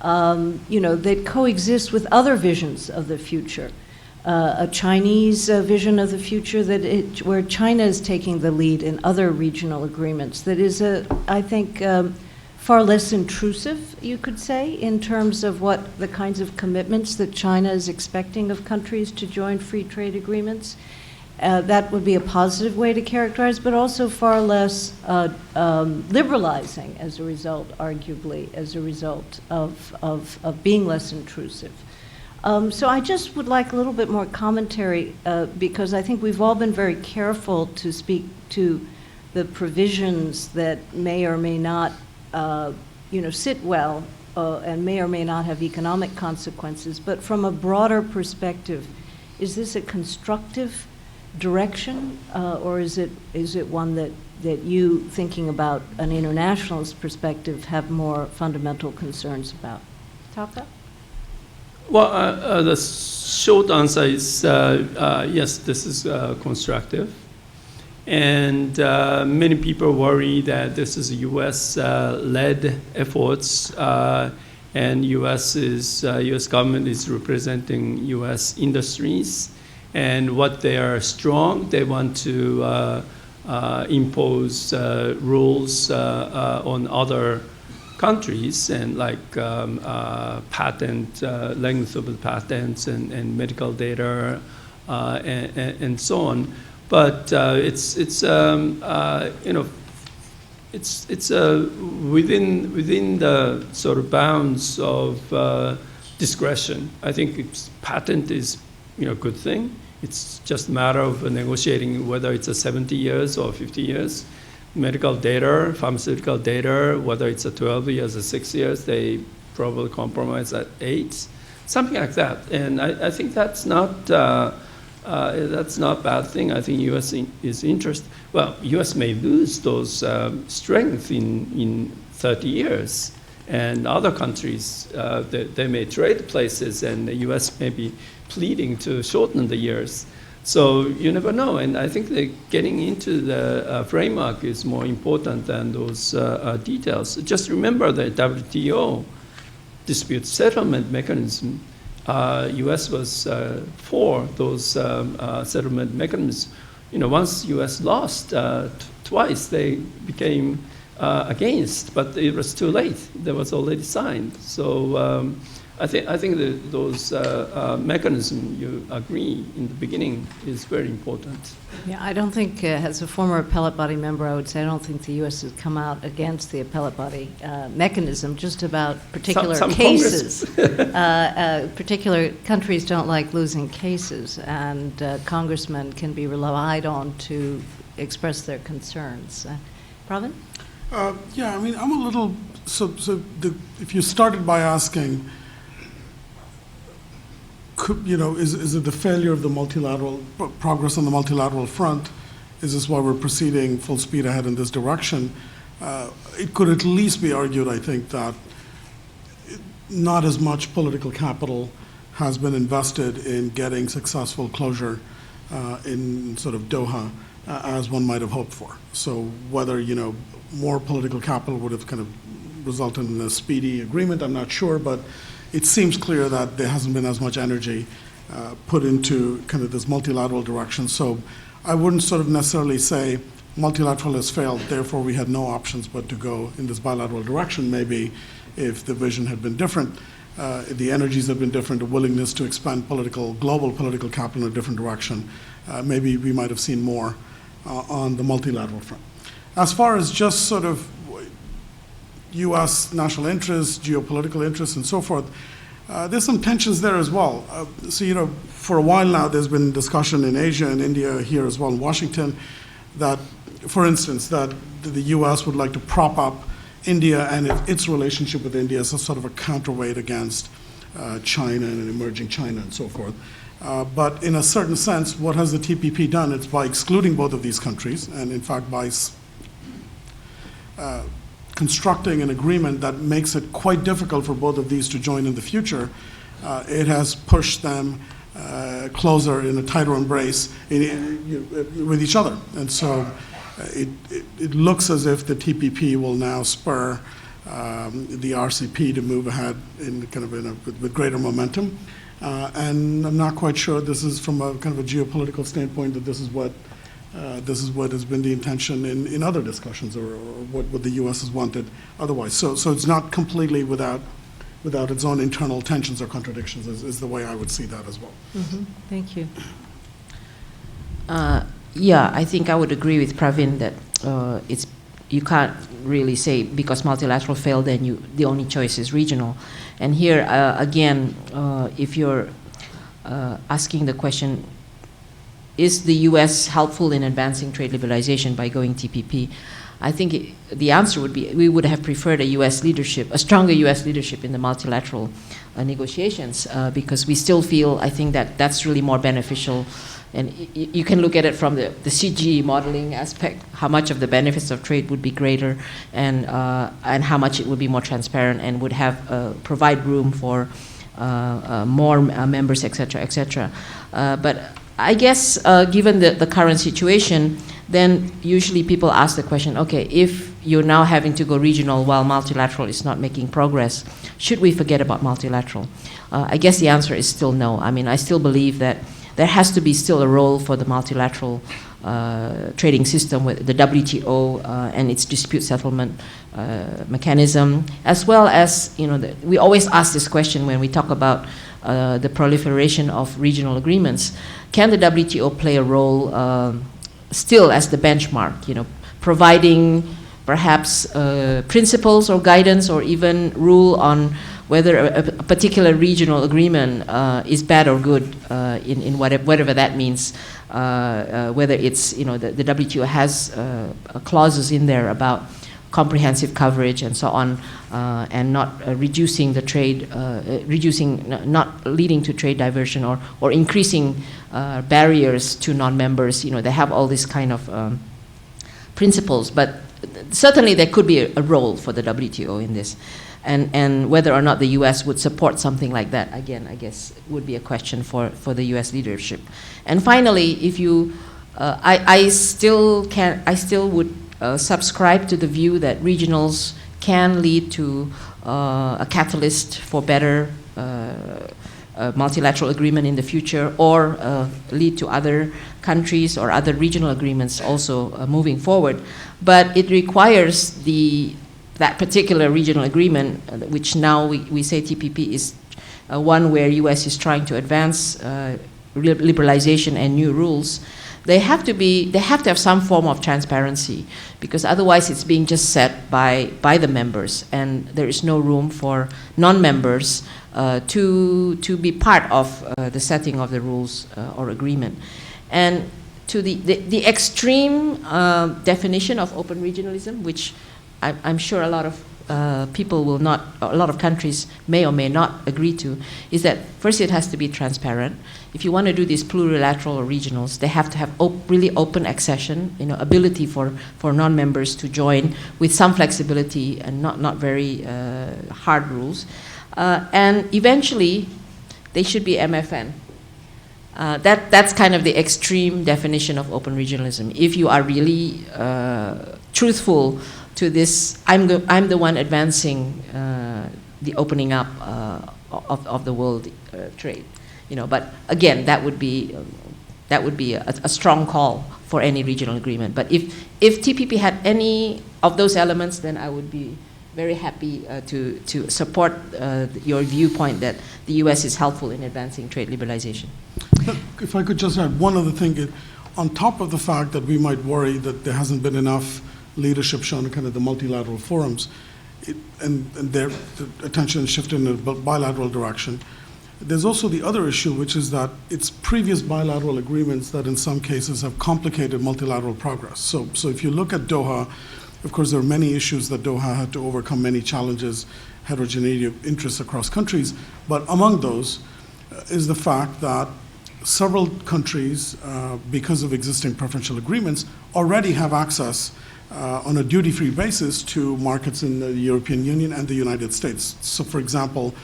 Speaker 1: that coexists with other visions of the future. A Chinese vision of the future where China is taking the lead in other regional agreements that is, I think, far less intrusive, you could say, in terms of what the kinds of commitments that China is expecting of countries to join free trade agreements. That would be a positive way to characterize, but also far less liberalizing as a result, arguably, as a result of being less intrusive. So I just would like a little bit more commentary because I think we've all been very careful to speak to the provisions that may or may not sit well and may or may not have economic consequences. But from a broader perspective, is this a constructive direction or is it one that you, thinking about an internationalist perspective, have more fundamental concerns about? Taka?
Speaker 2: Well, the short answer is yes, this is constructive. And many people worry that this is U.S.-led efforts, and U.S. government is representing U.S. industries. And what they are strong, they want to impose rules on other countries, and like patent, length of the patents and medical data and so on. But it's within the sort of bounds of discretion. I think patent is a good thing. It's just a matter of negotiating whether it's a 70 years or 50 years. Medical data, pharmaceutical data, whether it's a 12 years or 6 years, they probably compromise at 8, something like that. And I think that's not a bad thing. I think U.S. is interested. Well, U.S. may lose those strength in 30 years, and other countries they may trade places, and the U.S. may be pleading to shorten the years. So you never know, and I think that getting into the framework is more important than those details. Just remember the WTO dispute settlement mechanism. U.S. was for those settlement mechanisms. Once U.S. lost twice, they became against, but it was too late. They was already signed. So I think that those mechanisms, you agree in the beginning, is very important.
Speaker 1: Yeah, I don't think, as a former appellate body member, I would say I don't think the U.S. has come out against the appellate body mechanism, just about particular
Speaker 2: some
Speaker 1: cases. Particular countries don't like losing cases, and congressmen can be relied on to express their concerns. Pravin?
Speaker 3: Yeah, I mean, I'm a little, if you started by asking, is it the failure of the multilateral progress on the multilateral front? Is this why we're proceeding full speed ahead in this direction? It could at least be argued, I think, that not as much political capital has been invested in getting successful closure in sort of Doha as one might have hoped for. So whether, more political capital would have kind of resulted in a speedy agreement, I'm not sure, but it seems clear that there hasn't been as much energy put into kind of this multilateral direction. So I wouldn't sort of necessarily say multilateral has failed, therefore we had no options but to go in this bilateral direction. Maybe if the vision had been different, the energies had been different, the willingness to expand global political capital in a different direction, maybe we might have seen more on the multilateral front. As far as just sort of U.S. national interests, geopolitical interests, and so forth, there's some tensions there as well. So, for a while now, there's been discussion in Asia and India, here as well in Washington, that, for instance, that the U.S. would like to prop up India and its relationship with India as a sort of a counterweight against China and an emerging China and so forth. But in a certain sense, what has the TPP done? It's by excluding both of these countries, and in fact by constructing an agreement that makes it quite difficult for both of these to join in the future. It has pushed them closer in a tighter embrace with each other. And so it looks as if the TPP will now spur the RCP to move ahead with greater momentum. And I'm not quite sure this is from a kind of a geopolitical standpoint that this is what has been the intention in other discussions, or what the U.S. has wanted otherwise. So it's not completely without its own internal tensions or contradictions is the way I would see that as well.
Speaker 1: Mm-hmm. Thank you.
Speaker 4: Yeah, I think I would agree with Pravin that you can't really say because multilateral failed, then the only choice is regional. And here again, if you're asking the question, is the U.S. helpful in advancing trade liberalization by going TPP? I think the answer would be we would have preferred a stronger U.S. leadership in the multilateral negotiations, because we still feel, I think, that that's really more beneficial. And you can look at it from the CG modeling aspect, how much of the benefits of trade would be greater, and how much it would be more transparent and would have provide room for more members, et cetera. But I guess given the current situation, then usually people ask the question, okay, if you're now having to go regional while multilateral is not making progress, should we forget about multilateral? I guess the answer is still no. I mean, I still believe that there has to be still a role for the multilateral trading system with the WTO and its dispute settlement mechanism, as well as, we always ask this question when we talk about the proliferation of regional agreements. Can the WTO play a role still as the benchmark, providing perhaps principles or guidance or even rule on whether a particular regional agreement is bad or good in whatever that means, whether it's, the WTO has clauses in there about comprehensive coverage and so on, and not reducing the trade, not leading to trade diversion or increasing barriers to non-members. They have all these kind of principles, but certainly there could be a role for the WTO in this. And whether or not the U.S. would support something like that, again, I guess would be a question for the U.S. leadership. And finally, if you, I still would subscribe to the view that regionals can lead to a catalyst for better multilateral agreement in the future, or lead to other countries or other regional agreements also moving forward. But it requires that particular regional agreement, which now we say TPP is one where U.S. is trying to advance liberalization and new rules. They have to have some form of transparency, because otherwise it's being just set by the members, and there is no room for non-members to be part of the setting of the rules or agreement. And to the extreme definition of open regionalism, which I'm sure a lot of people will not, a lot of countries may or may not agree to, is that first it has to be transparent. If you want to do these plurilateral or regionals, they have to have really open accession, ability for non-members to join with some flexibility and not very hard rules. And eventually, they should be MFN. That's kind of the extreme definition of open regionalism. If you are really truthful to this, I'm the one advancing the opening up of the world trade, But again, that would be a strong call for any regional agreement. But if TPP had any of those elements, then I would be very happy to support your viewpoint that the U.S. is helpful in advancing trade liberalization.
Speaker 3: If I could just add one other thing, on top of the fact that we might worry that there hasn't been enough leadership shown in kind of the multilateral forums, and their attention is shifted in a bilateral direction. There's also the other issue, which is that it's previous bilateral agreements that in some cases have complicated multilateral progress. So if you look at Doha, of course there are many issues that Doha had to overcome, many challenges, heterogeneity of interests across countries, but among those is the fact that several countries, because of existing preferential agreements, already have access on a duty-free basis to markets in the European Union and the United States. So, for example,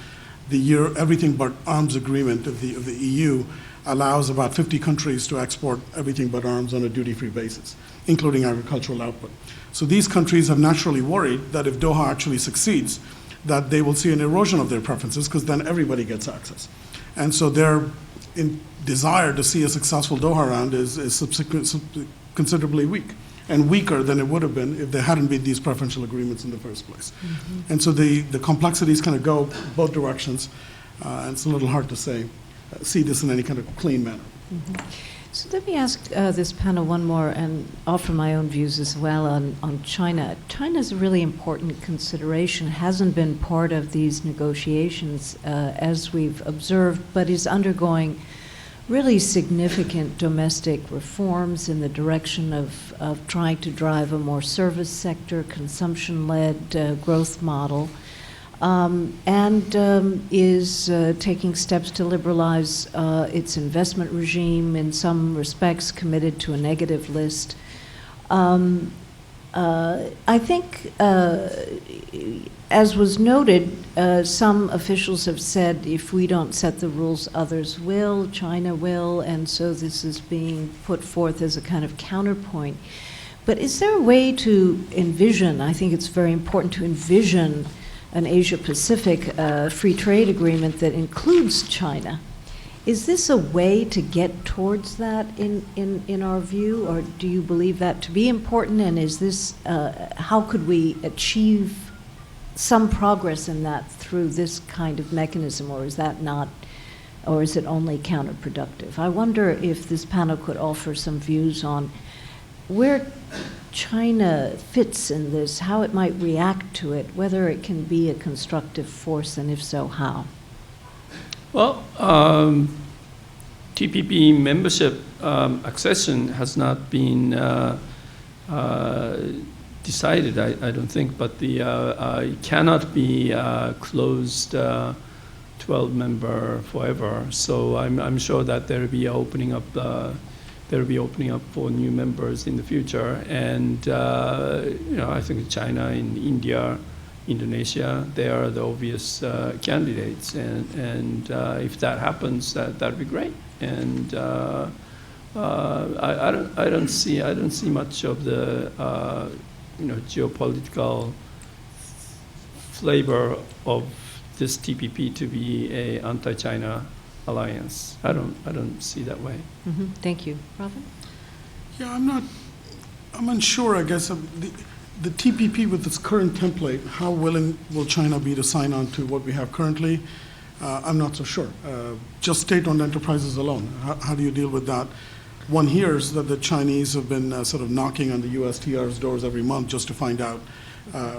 Speaker 3: the everything but arms agreement of the EU allows about 50 countries to export everything but arms on a duty-free basis, including agricultural output. So these countries have naturally worried that if Doha actually succeeds, that they will see an erosion of their preferences, because then everybody gets access. And so their desire to see a successful Doha round is considerably weak, and weaker than it would have been if there hadn't been these preferential agreements in the first place. Mm-hmm. And so the complexities kind of go both directions, and it's a little hard to see this in any kind of clean manner.
Speaker 1: Mm-hmm. So let me ask this panel one more and offer my own views as well on China. China is a really important consideration, hasn't been part of these negotiations as we've observed, but is undergoing really significant domestic reforms in the direction of trying to drive a more service sector, consumption-led growth model. And is taking steps to liberalize its investment regime, in some respects committed to a negative list. I think, as was noted, some officials have said if we don't set the rules, others will, China will, and so this is being put forth as a kind of counterpoint. But is there a way to envision, I think it's very important to envision an Asia-Pacific free trade agreement that includes China. Is this a way to get towards that in our view, or do you believe that to be important, and is this, how could we achieve some progress in that through this kind of mechanism, or is that not, or is it only counterproductive? I wonder if this panel could offer some views on where China fits in this, how it might react to it, whether it can be a constructive force, and if so, how?
Speaker 2: Well, TPP membership accession has not been decided, I don't think, but it cannot be closed 12-member forever. So I'm sure that there will be opening up. There will be opening up for new members in the future, and I think China and India, Indonesia, they are the obvious candidates, and if that happens, that'd be great. And I don't see much of the geopolitical flavor of this TPP to be a anti-China alliance. I don't see that way.
Speaker 1: Mm-hmm. Thank you. Robin?
Speaker 3: Yeah, I'm unsure, I guess, of the TPP with its current template. How willing will China be to sign on to what we have currently? I'm not so sure. Just state-owned enterprises alone, how do you deal with that? One hears that the Chinese have been sort of knocking on the USTR's doors every month just to find out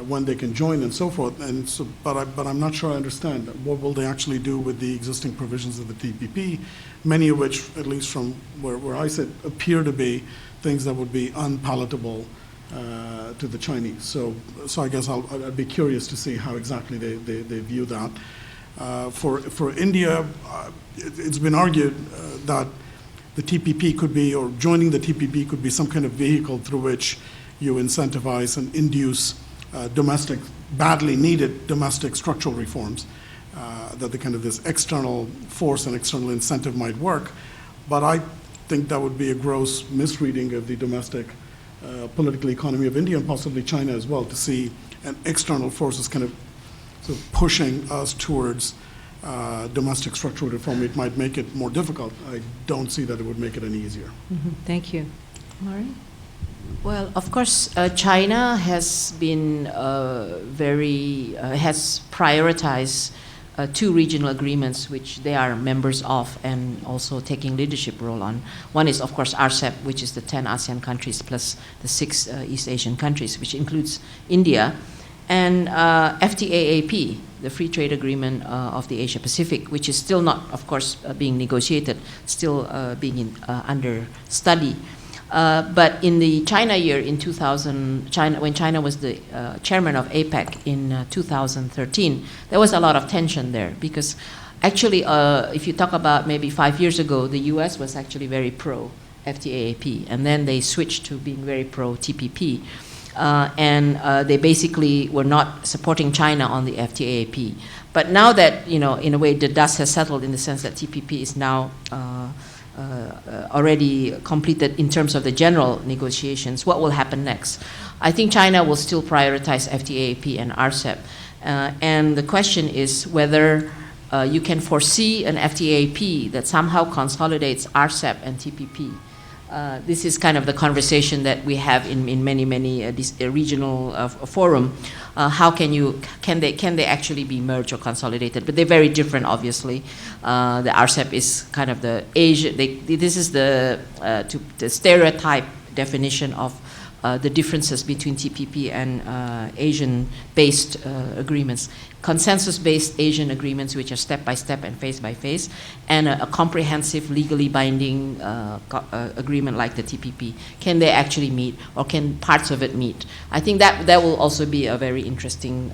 Speaker 3: when they can join and so forth. And so, but I'm not sure I understand. What will they actually do with the existing provisions of the TPP, many of which, at least from where I sit, appear to be things that would be unpalatable to the Chinese. So I guess I'd be curious to see how exactly they view that. For India, it's been argued that the TPP could be, or joining the TPP could be some kind of vehicle through which you incentivize and induce domestic, badly needed domestic structural reforms, that the kind of this external force and external incentive might work. But I think that would be a gross misreading of the domestic political economy of India and possibly China as well, to see an external force as kind of sort of pushing us towards domestic structural reform. It might make it more difficult. I don't see that it would make it any easier.
Speaker 1: Mm-hmm. Thank you. Laurie?
Speaker 4: Well, of course, China has been has prioritized two regional agreements which they are members of and also taking leadership role on. One is, of course, RCEP, which is the 10 ASEAN countries plus the 6 East Asian countries, which includes India, and FTAAP, the Free Trade Agreement of the Asia Pacific, which is still not, of course, being negotiated, still being under study. But in the China year in 2000, when China was the chairman of APEC in 2013, there was a lot of tension there because actually, if you talk about maybe 5 years ago, the US was actually very pro FTAAP, and then they switched to being very pro TPP. and they basically were not supporting China on the FTAP. But now that, in a way, the dust has settled in the sense that TPP is now already completed in terms of the general negotiations, what will happen next? I think China will still prioritize FTAP and RCEP. And the question is whether you can foresee an FTAP that somehow consolidates RCEP and TPP. This is kind of the conversation that we have in many regional forum. How can they actually be merged or consolidated? But they're very different, obviously. The RCEP is kind of the Asia. This is the stereotype definition of the differences between TPP and Asian-based agreements. Consensus-based Asian agreements, which are step-by-step and phase-by-phase, and a comprehensive, legally binding agreement like the TPP. Can they actually meet, or can parts of it meet? I think that will also be a very interesting,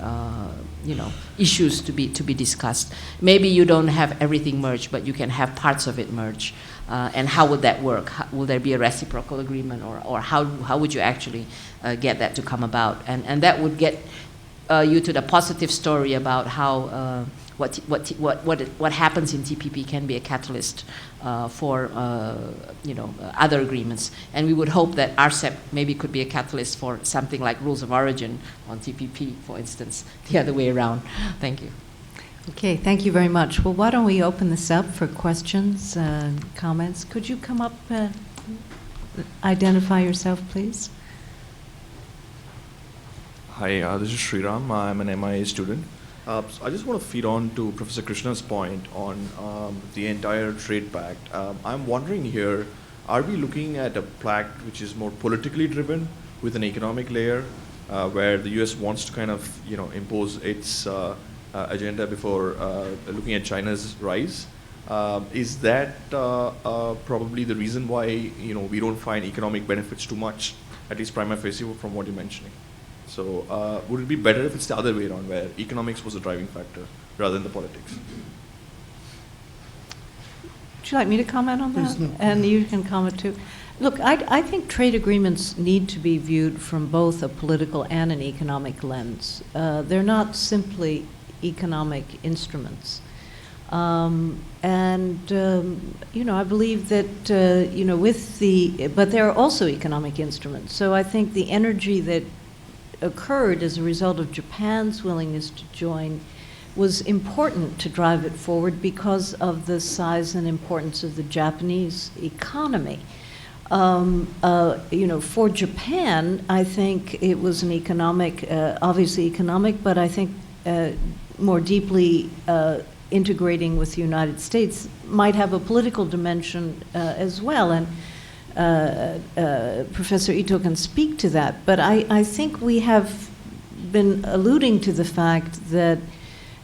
Speaker 4: issues to be discussed. Maybe you don't have everything merged, but you can have parts of it merged. And how would that work? Will there be a reciprocal agreement, or how would you actually get that to come about? And that would get you to the positive story about how what happens in TPP can be a catalyst for other agreements. And we would hope that RCEP maybe could be a catalyst for something like rules of origin on TPP, for instance, the other way around. Thank you.
Speaker 1: Okay, thank you very much. Well, why don't we open this up for questions, comments? Could you come up, identify yourself, please?
Speaker 5: Hi, this is Sriram. I'm an MIA student. So I just want to feed on to Professor Krishna's point on the entire trade pact. I'm wondering here, are we looking at a pact which is more politically driven with an economic layer, where the US wants to kind of impose its agenda before looking at China's rise? Is that probably the reason why we don't find economic benefits too much, at least prima facie from what you're mentioning? So would it be better if it's the other way around, where economics was a driving factor rather than the politics?
Speaker 1: Would you like me to comment on that?
Speaker 3: Please, no.
Speaker 1: And you can comment too. Look, I think trade agreements need to be viewed from both a political and an economic lens. They're not simply economic instruments. I believe that, but there are also economic instruments. So I think the energy that occurred as a result of Japan's willingness to join was important to drive it forward because of the size and importance of the Japanese economy. For Japan, I think it was an economic, obviously economic, but I think more deeply integrating with the United States might have a political dimension as well. And Professor Ito can speak to that. But I think we have been alluding to the fact that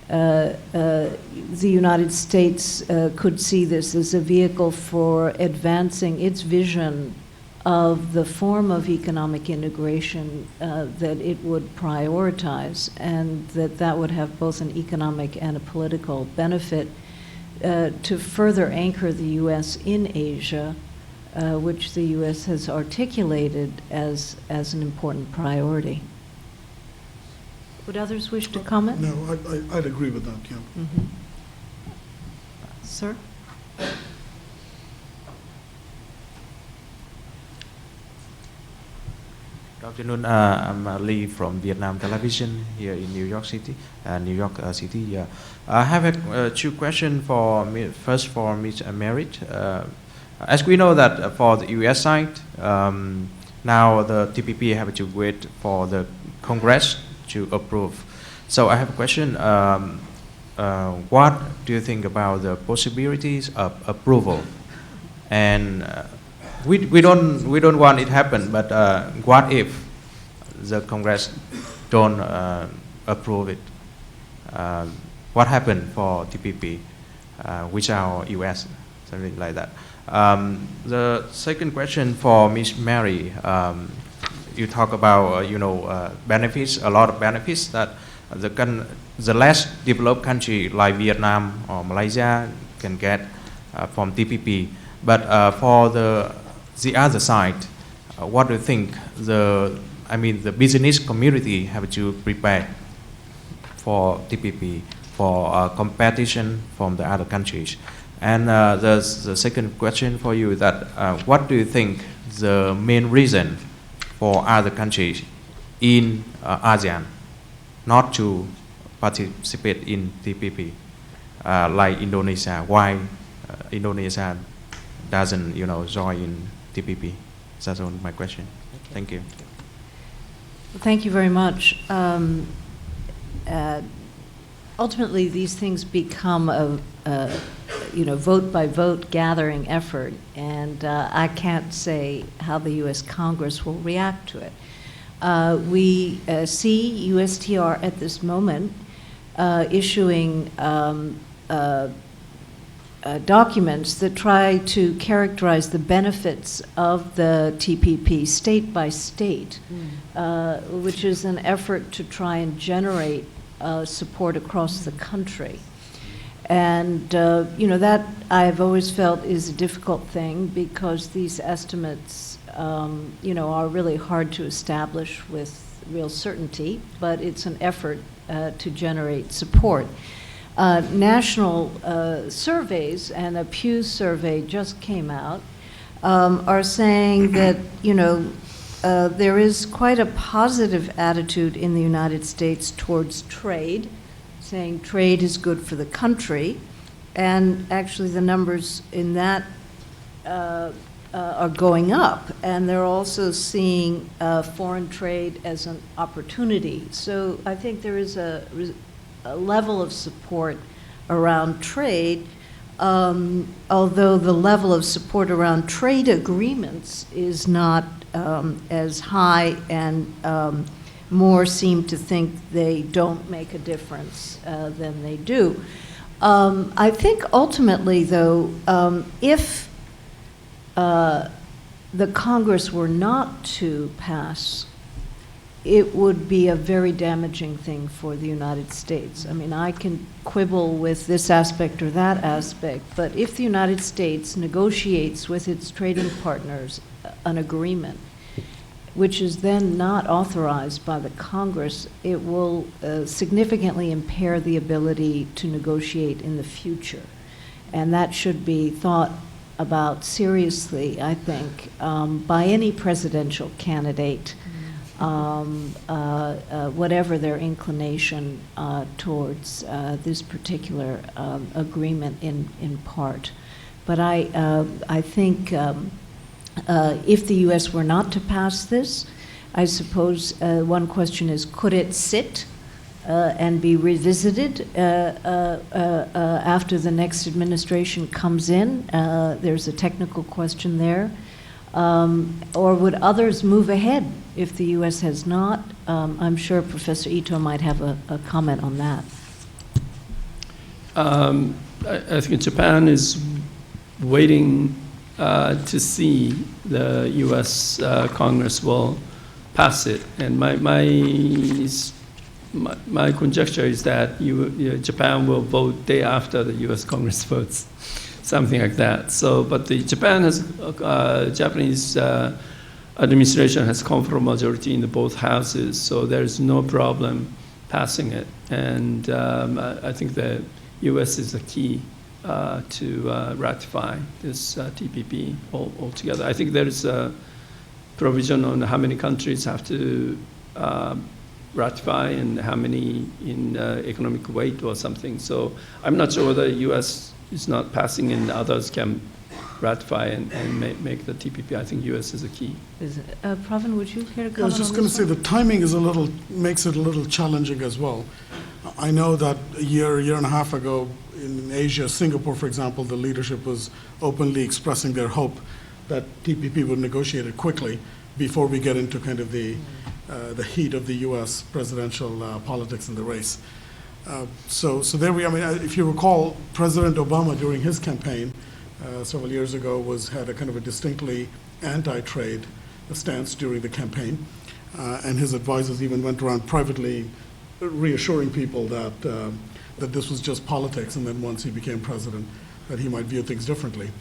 Speaker 1: the United States could see this as a vehicle for advancing its vision of the form of economic integration that it would prioritize, and that would have both an economic and a political benefit to further anchor the U.S. in Asia, which the U.S. has articulated as an important priority. Would others wish to comment?
Speaker 3: No, I'd agree with that, yeah.
Speaker 1: Mm-hmm. Sir?
Speaker 6: Good afternoon. I'm Lee from Vietnam Television here in New York City. Yeah. I have two questions for me. First, for Ms. Merritt. As we know that for the U.S. side, now the TPP have to wait for the Congress to approve. So I have a question. What do you think about the possibilities of approval? And we don't want it happen, but what if the Congress don't approve it? What happened for TPP without US, something like that? The second question for Ms. Mary, you talk about benefits, a lot of benefits that the less developed country like Vietnam or Malaysia can get from TPP. But for the other side, what do you think the I mean, the business community have to prepare for TPP, for competition from the other countries. And the second question for you is that what do you think the main reason for other countries in ASEAN not to participate in TPP, like Indonesia? Why Indonesia doesn't, join in TPP? That's all my question. Thank you.
Speaker 1: Thank you very much. Ultimately, these things become a vote by vote gathering effort, and I can't say how the U.S. Congress will react to it. We see USTR at this moment issuing documents that try to characterize the benefits of the TPP state by state, which is an effort to try and generate support across the country. And, that I've always felt is a difficult thing because these estimates, are really hard to establish with real certainty, but it's an effort to generate support. National surveys, and a Pew survey just came out, are saying that, there is quite a positive attitude in the United States towards trade, saying trade is good for the country. And actually the numbers in that are going up. And they're also seeing foreign trade as an opportunity. So I think there is a level of support around trade, although the level of support around trade agreements is not as high, and more seem to think they don't make a difference than they do. I think ultimately, though, if the Congress were not to pass, it would be a very damaging thing for the United States. I mean, I can quibble with this aspect or that aspect, but if the United States negotiates with its trading partners an agreement, which is then not authorized by the Congress, it will significantly impair the ability to negotiate in the future. And that should be thought about seriously, I think, by any presidential candidate, whatever their inclination towards this particular agreement in part. But I think if the U.S. were not to pass this, I suppose one question is, could it sit and be revisited after the next administration comes in? There's a technical question there. Or would others move ahead if the U.S. has not? I'm sure Professor Ito might have a comment on that.
Speaker 2: I think Japan is waiting to see the U.S. Congress will pass it, and my conjecture is that Japan will vote day after the U.S. Congress votes, something like that. So, but the Japanese administration has comfortable majority in both houses, so there is no problem passing it, and I think the U.S. is the key to ratify this TPP altogether. I think there is a provision on how many countries have to ratify and how many in economic weight or something. So I'm not sure whether the U.S. is not passing and others can ratify and make the TPP. I think U.S. is a key.
Speaker 1: Pravin, would you care to comment on this?
Speaker 3: I was just going to say the timing is makes it a little challenging as well. I know that a year and a half ago in Asia, Singapore, for example, the leadership was openly expressing their hope that TPP would negotiate it quickly before we get into kind of the heat of the U.S. presidential politics in the race. So there I mean, if you recall, President Obama during his campaign several years ago had a kind of a distinctly anti-trade stance during the campaign, and his advisors even went around privately reassuring people that this was just politics, and then once he became president, that he might view things differently.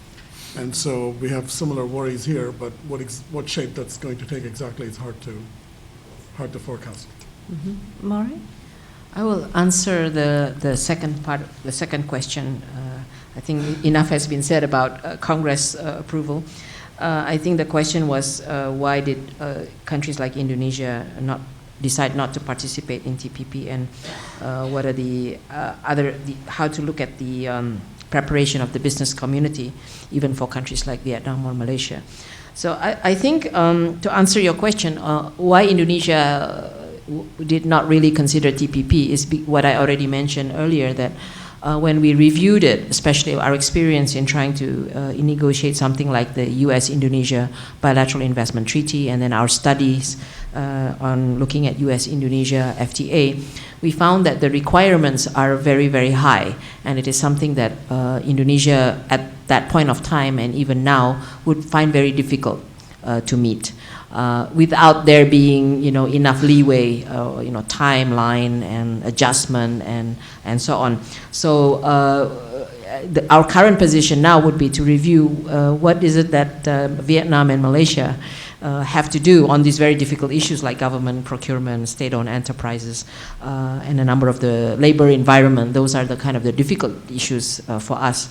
Speaker 3: And so we have similar worries here, but what shape that's going to take exactly is hard to hard to forecast.
Speaker 1: Mari?
Speaker 4: I will answer the second part, the second question. I think enough has been said about Congress approval. I think the question was why did countries like Indonesia decide not to participate in TPP, and what are the how to look at the preparation of the business community, even for countries like Vietnam or Malaysia. So I think to answer your question, why Indonesia did not really consider TPP is what I already mentioned earlier, that when we reviewed it, especially our experience in trying to negotiate something like the US-Indonesia Bilateral Investment Treaty, and then our studies on looking at US-Indonesia FTA, we found that the requirements are very, very high, and it is something that Indonesia at that point of time and even now would find very difficult to meet. Without there being, enough leeway, timeline and adjustment and so on. So our current position now would be to review what is it that Vietnam and Malaysia have to do on these very difficult issues like government procurement, state-owned enterprises, and a number of the labor environment. Those are the kind of the difficult issues for us.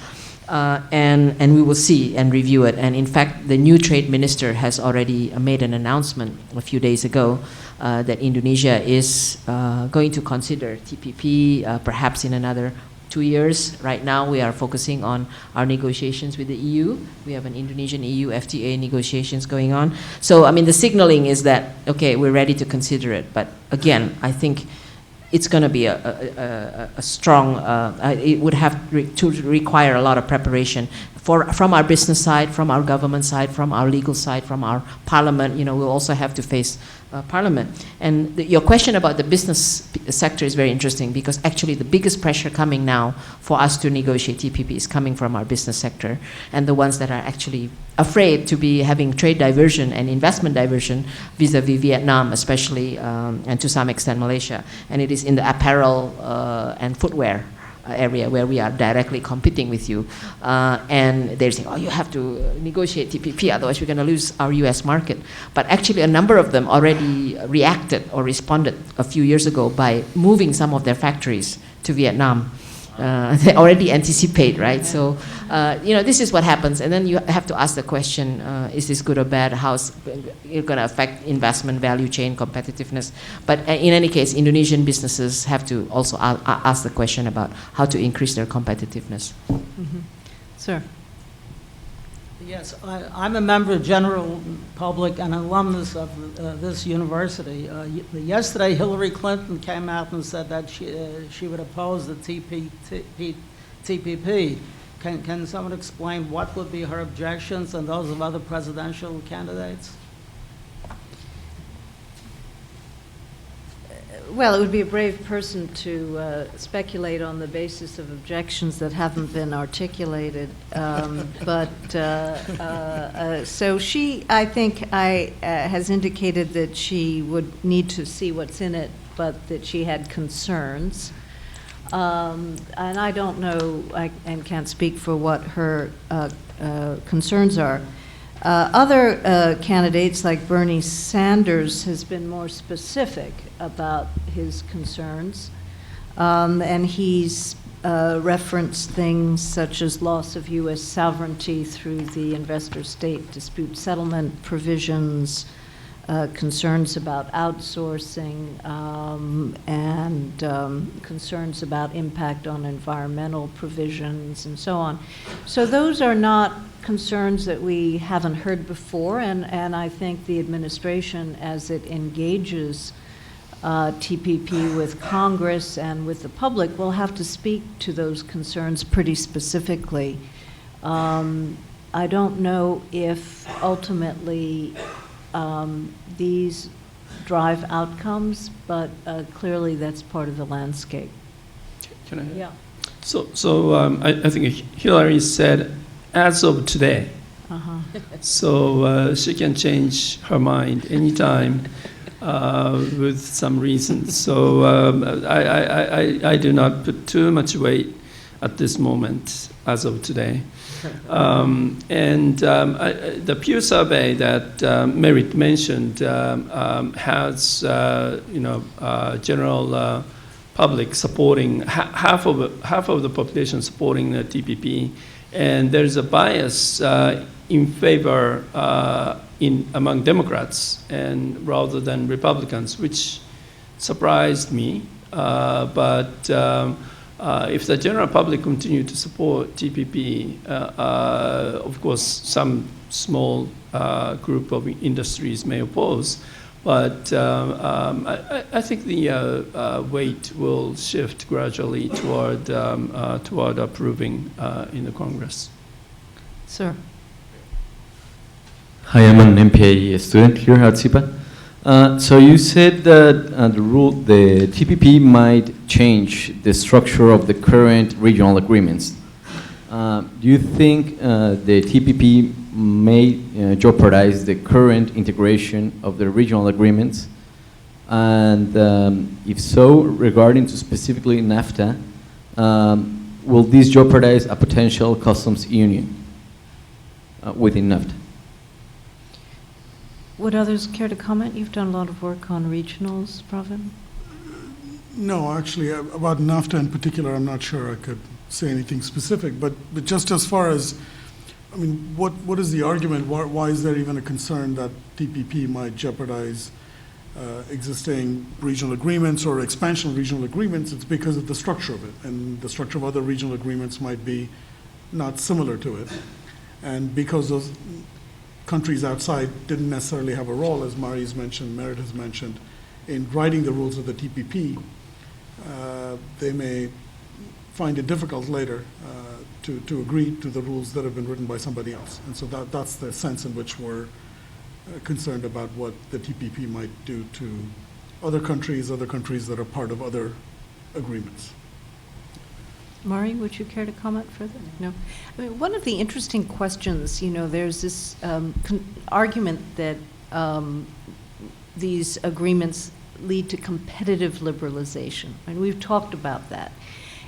Speaker 4: And we will see and review it. And in fact, the new trade minister has already made an announcement a few days ago that Indonesia is going to consider TPP perhaps in another 2 years. Right now, we are focusing on our negotiations with the EU. We have an Indonesian-EU FTA negotiations going on. So, I mean, the signaling is that, okay, we're ready to consider it. But again, I think it's going to be a strong, it would have to require a lot of preparation from our business side, from our government side, from our legal side, from our parliament. We'll also have to face parliament. And your question about the business sector is very interesting, because actually the biggest pressure coming now for us to negotiate TPP is coming from our business sector, and the ones that are actually afraid to be having trade diversion and investment diversion vis-a-vis Vietnam, especially, and to some extent Malaysia. And it is in the apparel and footwear area where we are directly competing with you. And they're saying, oh, you have to negotiate TPP, otherwise we're going to lose our US market. But actually a number of them already reacted or responded a few years ago by moving some of their factories to Vietnam. They already anticipate, right? So, this is what happens. And then you have to ask the question, is this good or bad? How's it going to affect investment, value chain, competitiveness? But in any case, Indonesian businesses have to also ask the question about how to increase their competitiveness.
Speaker 1: Sir.
Speaker 7: Yes, I'm a member of the general public and alumnus of this university. Yesterday, Hillary Clinton came out and said that she would oppose the TPP. Can someone explain what would be her objections and those of other presidential candidates?
Speaker 1: Well, it would be a brave person to speculate on the basis of objections that haven't been articulated. So she, I think, has indicated that she would need to see what's in it, but that she had concerns. And I don't know, and can't speak for what her concerns are. Other candidates, like Bernie Sanders, has been more specific about his concerns, and he's referenced things such as loss of U.S. sovereignty through the investor-state dispute settlement provisions, concerns about outsourcing, and concerns about impact on environmental provisions and so on. So those are not concerns that we haven't heard before, and I think the administration, as it engages TPP with Congress and with the public, will have to speak to those concerns pretty specifically. I don't know if ultimately these drive outcomes, but clearly that's part of the landscape.
Speaker 2: Can I?
Speaker 1: Yeah.
Speaker 2: So I think Hillary said, as of today. So she can change her mind anytime with some reason. So I do not put too much weight at this moment, as of today. The Pew survey that Merit mentioned has, general public supporting, half of the population supporting the TPP, and there's a bias in favor among Democrats and rather than Republicans, which surprised me. But if the general public continue to support TPP, of course, some small group of industries may oppose, but I think the weight will shift gradually toward approving in the Congress.
Speaker 1: Sir.
Speaker 8: Hi, I'm an MPA student here at SIPA. So you said that the TPP might change the structure of the current regional agreements. Do you think the TPP may jeopardize the current integration of the regional agreements? And if so, regarding to specifically NAFTA, will this jeopardize a potential customs union within NAFTA?
Speaker 1: Would others care to comment? You've done a lot of work on regionals, Pravin.
Speaker 3: No, actually, about NAFTA in particular, I'm not sure I could say anything specific, but just as far as, I mean, what is the argument? Why is there even a concern that TPP might jeopardize existing regional agreements or expansion of regional agreements? It's because of the structure of it, and the structure of other regional agreements might be not similar to it. And because those countries outside didn't necessarily have a role, as Mari's mentioned, Merit has mentioned, in writing the rules of the TPP, they may find it difficult later to agree to the rules that have been written by somebody else. And so that's the sense in which we're concerned about what the TPP might do to other countries that are part of other agreements.
Speaker 1: Mari, would you care to comment further? No. I mean, one of the interesting questions, there's this argument that these agreements lead to competitive liberalization, and we've talked about that.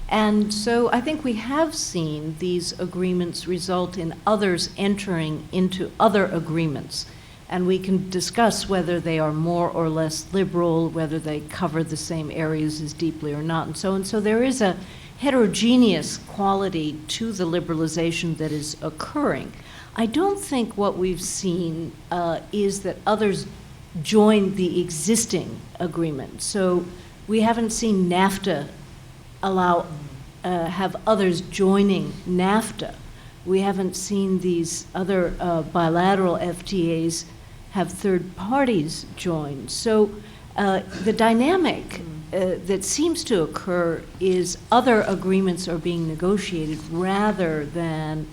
Speaker 1: And so I think we have seen these agreements result in others entering into other agreements. And we can discuss whether they are more or less liberal, whether they cover the same areas as deeply or not, and so on. So there is a heterogeneous quality to the liberalization that is occurring. I don't think what we've seen is that others join the existing agreement. So we haven't seen NAFTA have others joining NAFTA. We haven't seen these other bilateral FTAs have third parties join. So the dynamic that seems to occur is other agreements are being negotiated rather than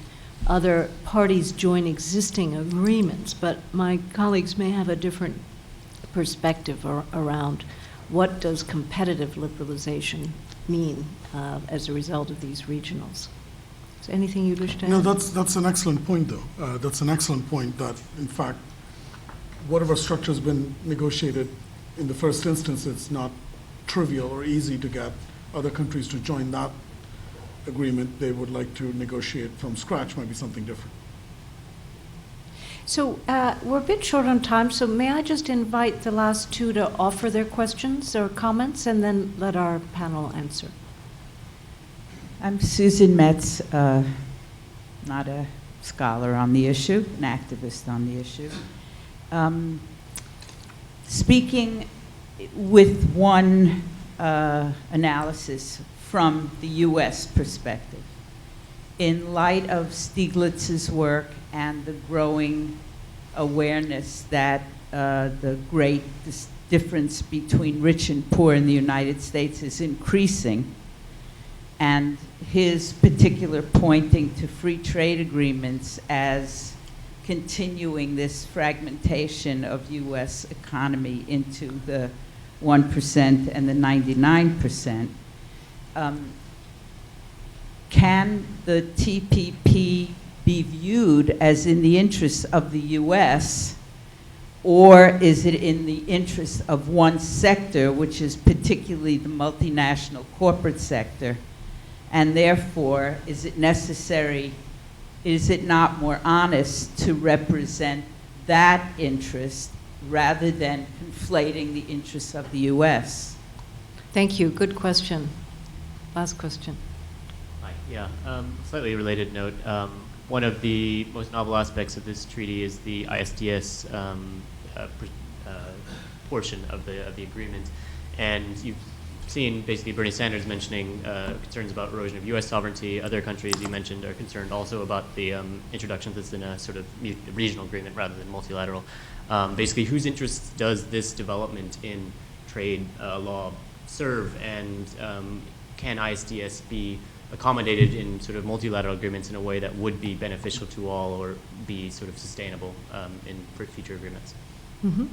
Speaker 1: other parties join existing agreements. But my colleagues may have a different perspective around what does competitive liberalization mean as a result of these regionals. Is there anything you'd wish to add?
Speaker 3: No, that's an excellent point, though. That's an excellent point that, in fact, whatever structure has been negotiated in the first instance, it's not trivial or easy to get other countries to join that agreement. They would like to negotiate from scratch, might be something different.
Speaker 1: So we're a bit short on time, so may I just invite the last two to offer their questions or comments and then let our panel answer.
Speaker 9: I'm Susan Metz, not a scholar on the issue, an activist on the issue. Speaking with one analysis from the US perspective, in light of Stiglitz's work and the growing awareness that the great difference between rich and poor in the United States is increasing, and his particular pointing to free trade agreements as continuing this fragmentation of US economy into the 1% and the 99%. Can the TPP be viewed as in the interests of the US, or is it in the interest of one sector, which is particularly the multinational corporate sector, And therefore, is it necessary, is it not more honest to represent that interest rather than conflating the interests of the U.S.?
Speaker 1: Thank you. Good question. Last question.
Speaker 10: Hi. Yeah. Slightly related note. One of the most novel aspects of this treaty is the ISDS portion of the agreement, and you've seen basically Bernie Sanders mentioning concerns about erosion of U.S. sovereignty. Other countries you mentioned are concerned also about the introduction of this in a sort of regional agreement rather than multilateral. Basically, whose interests does this development in trade law serve, and can ISDS be accommodated in sort of multilateral agreements in a way that would be beneficial to all or be sort of sustainable in future agreements?
Speaker 1: Mm-hmm.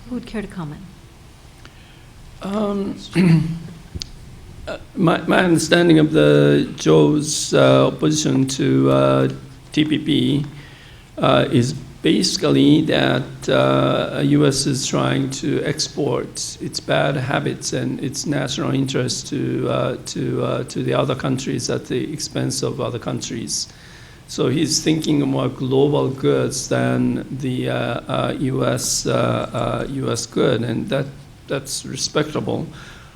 Speaker 1: Who would care to comment?
Speaker 2: My understanding of the Joe's opposition to TPP is basically that U.S. is trying to export its bad habits and its national interests to the other countries at the expense of other countries. So he's thinking more global goods than the U.S. good, and that's respectable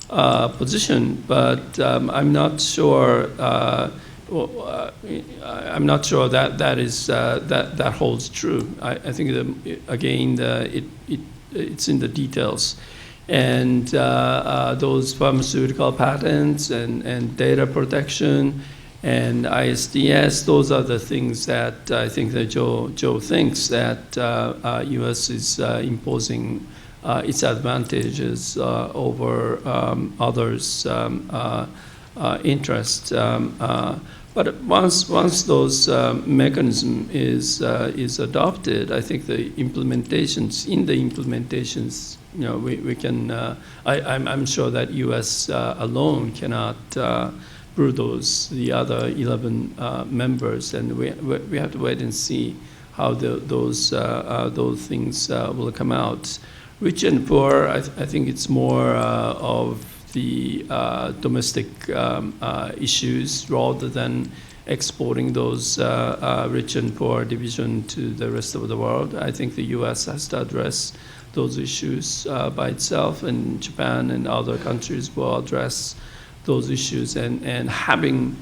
Speaker 2: position. But I'm not sure. I'm not sure that holds true. I think again it's in the details, and those pharmaceutical patents and data protection and ISDS. Those are the things that I think that Joe thinks that U.S. is imposing its advantages over others' interest. But once those mechanism is adopted, I think the implementations, we can. I'm sure that U.S. alone cannot brew the other 11 members, and we have to wait and see how those things will come out. Rich and poor, I think it's more of the domestic issues rather than exporting those rich and poor division to the rest of the world. I think the U.S. has to address those issues by itself, and Japan and other countries will address those issues. And having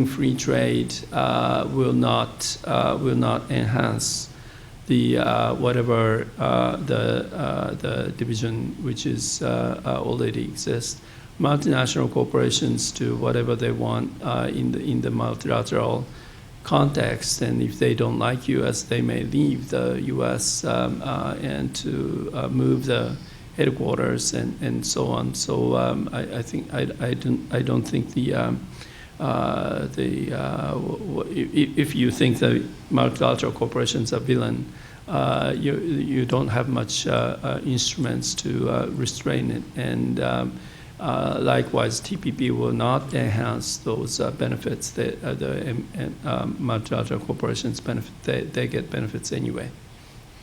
Speaker 2: free trade will not enhance the whatever the division which is already exists. Multinational corporations do whatever they want in the multilateral context, and if they don't like U.S., they may leave the U.S. And to move the headquarters and so on. So I think I don't think if you think that multilateral corporations are villain, you don't have much instruments to restrain it. And likewise, TPP will not enhance those benefits. The multilateral corporations benefit. They get benefits anyway,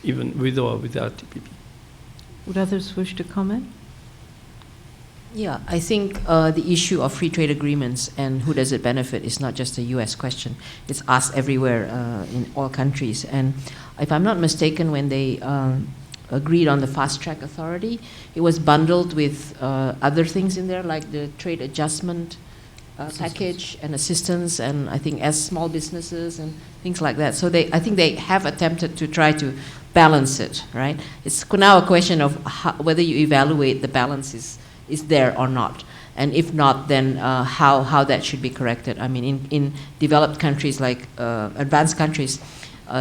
Speaker 2: even with or without TPP.
Speaker 1: Would others wish to comment?
Speaker 4: Yeah, I think the issue of free trade agreements and who does it benefit is not just a U.S. question. It's asked everywhere in all countries. And if I'm not mistaken, when they agreed on the fast track authority, it was bundled with other things in there, like the trade adjustment package and assistance, and I think as small businesses and things like that. So I think they have attempted to try to balance it, right? It's now a question of whether you evaluate the balance is there or not. And if not, then how that should be corrected. I mean, in developed countries like advanced countries,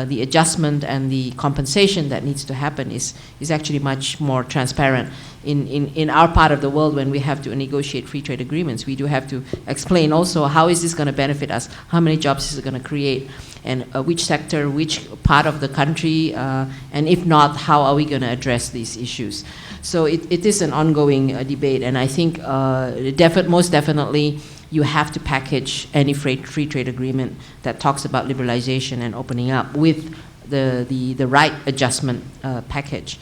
Speaker 4: the adjustment and the compensation that needs to happen is actually much more transparent. In our part of the world, when we have to negotiate free trade agreements, we do have to explain also how is this going to benefit us, how many jobs is it going to create, and which sector, which part of the country, and if not, how are we going to address these issues. So it is an ongoing debate, and I think most definitely you have to package any free trade agreement that talks about liberalization and opening up with the right adjustment package.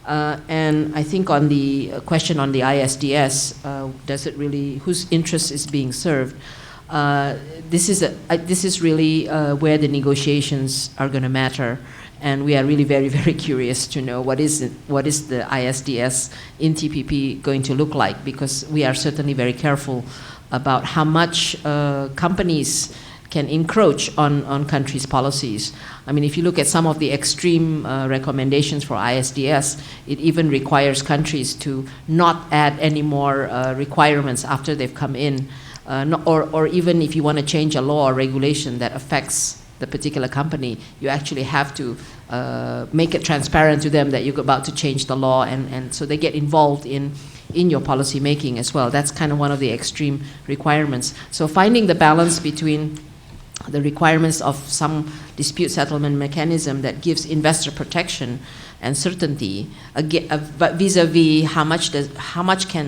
Speaker 4: And I think on the question on the ISDS, does it really, whose interest is being served? This is really where the negotiations are going to matter, and we are really very, very curious to know what is the ISDS in TPP going to look like, because we are certainly very careful about how much companies can encroach on countries' policies. I mean, if you look at some of the extreme recommendations for ISDS, it even requires countries to not add any more requirements after they've come in, or even if you want to change a law or regulation that affects the particular company, you actually have to make it transparent to them that you're about to change the law, and so they get involved in your policy making as well. That's kind of one of the extreme requirements. So finding the balance between the requirements of some dispute settlement mechanism that gives investor protection and certainty, but vis-a-vis how much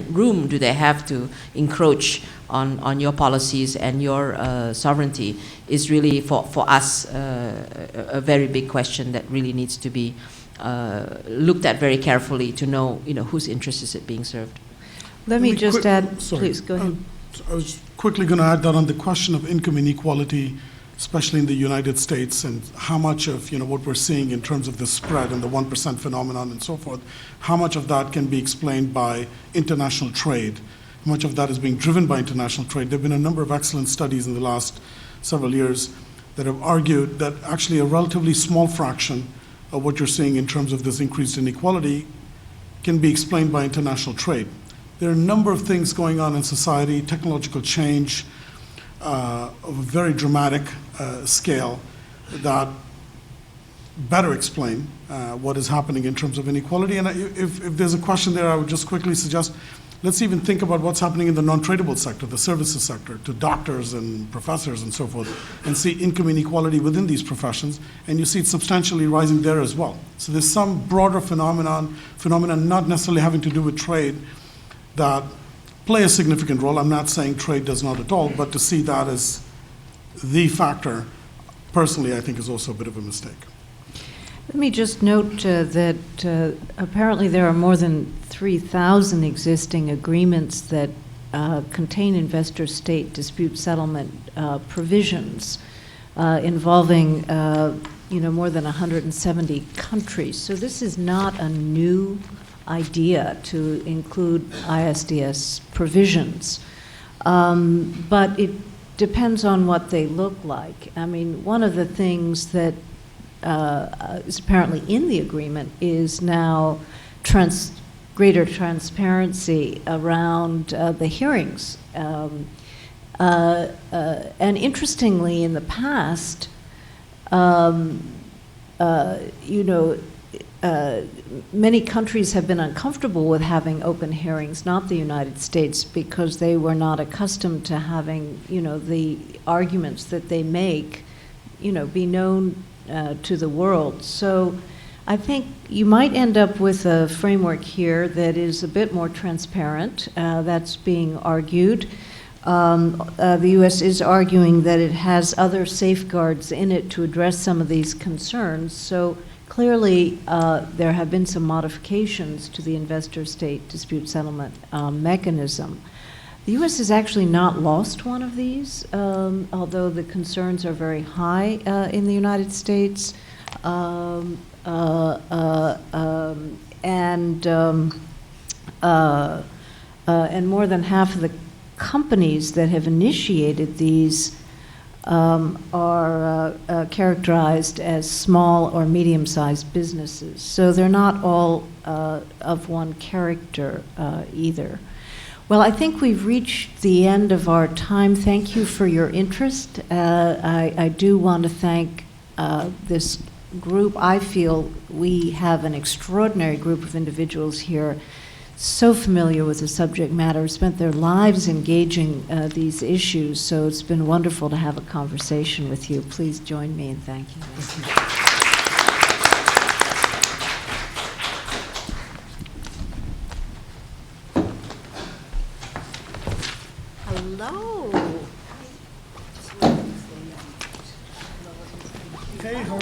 Speaker 4: room do they have to encroach on your policies and your sovereignty, is really for us a very big question that really needs to be looked at very carefully to know, whose interest is it being served.
Speaker 1: Let me just add,
Speaker 3: sorry.
Speaker 1: please, go ahead.
Speaker 3: I was quickly going to add that on the question of income inequality, especially in the United States, and how much of what we're seeing in terms of the spread and the 1% phenomenon and so forth, how much of that can be explained by international trade, how much of that is being driven by international trade. There have been a number of excellent studies in the last several years that have argued that actually a relatively small fraction of what you're seeing in terms of this increased inequality can be explained by international trade. There are a number of things going on in society, technological change of a very dramatic scale that better explain what is happening in terms of inequality. And if there's a question there, I would just quickly suggest, let's even think about what's happening in the non-tradable sector, the services sector, to doctors and professors and so forth, and see income inequality within these professions, and you see it substantially rising there as well. So there's some broader phenomenon not necessarily having to do with trade, that play a significant role. I'm not saying trade does not at all, but to see that as the factor, personally, I think is also a bit of a mistake.
Speaker 1: Let me just note that apparently there are more than 3,000 existing agreements that contain investor-state dispute settlement provisions involving more than 170 countries. So this is not a new idea to include ISDS provisions, but it depends on what they look like. I mean, one of the things that is apparently in the agreement is now greater transparency around the hearings. And interestingly, in the past, many countries have been uncomfortable with having open hearings, not the United States, because they were not accustomed to having, the arguments that they make, be known to the world. So I think you might end up with a framework here that is a bit more transparent. That's being argued. The U.S. is arguing that it has other safeguards in it to address some of these concerns. So clearly, there have been some modifications to the investor-state dispute settlement mechanism. The U.S. has actually not lost one of these, although the concerns are very high in the United States. And more than half of the companies that have initiated these are characterized as small or medium-sized businesses. So they're not all of one character either. Well, I think we've reached the end of our time. Thank you for your interest. I do want to thank this group. I feel we have an extraordinary group of individuals here, so familiar with the subject matter, spent their lives engaging these issues, so it's been wonderful to have a conversation with you. Please join me in thanking you. Hello.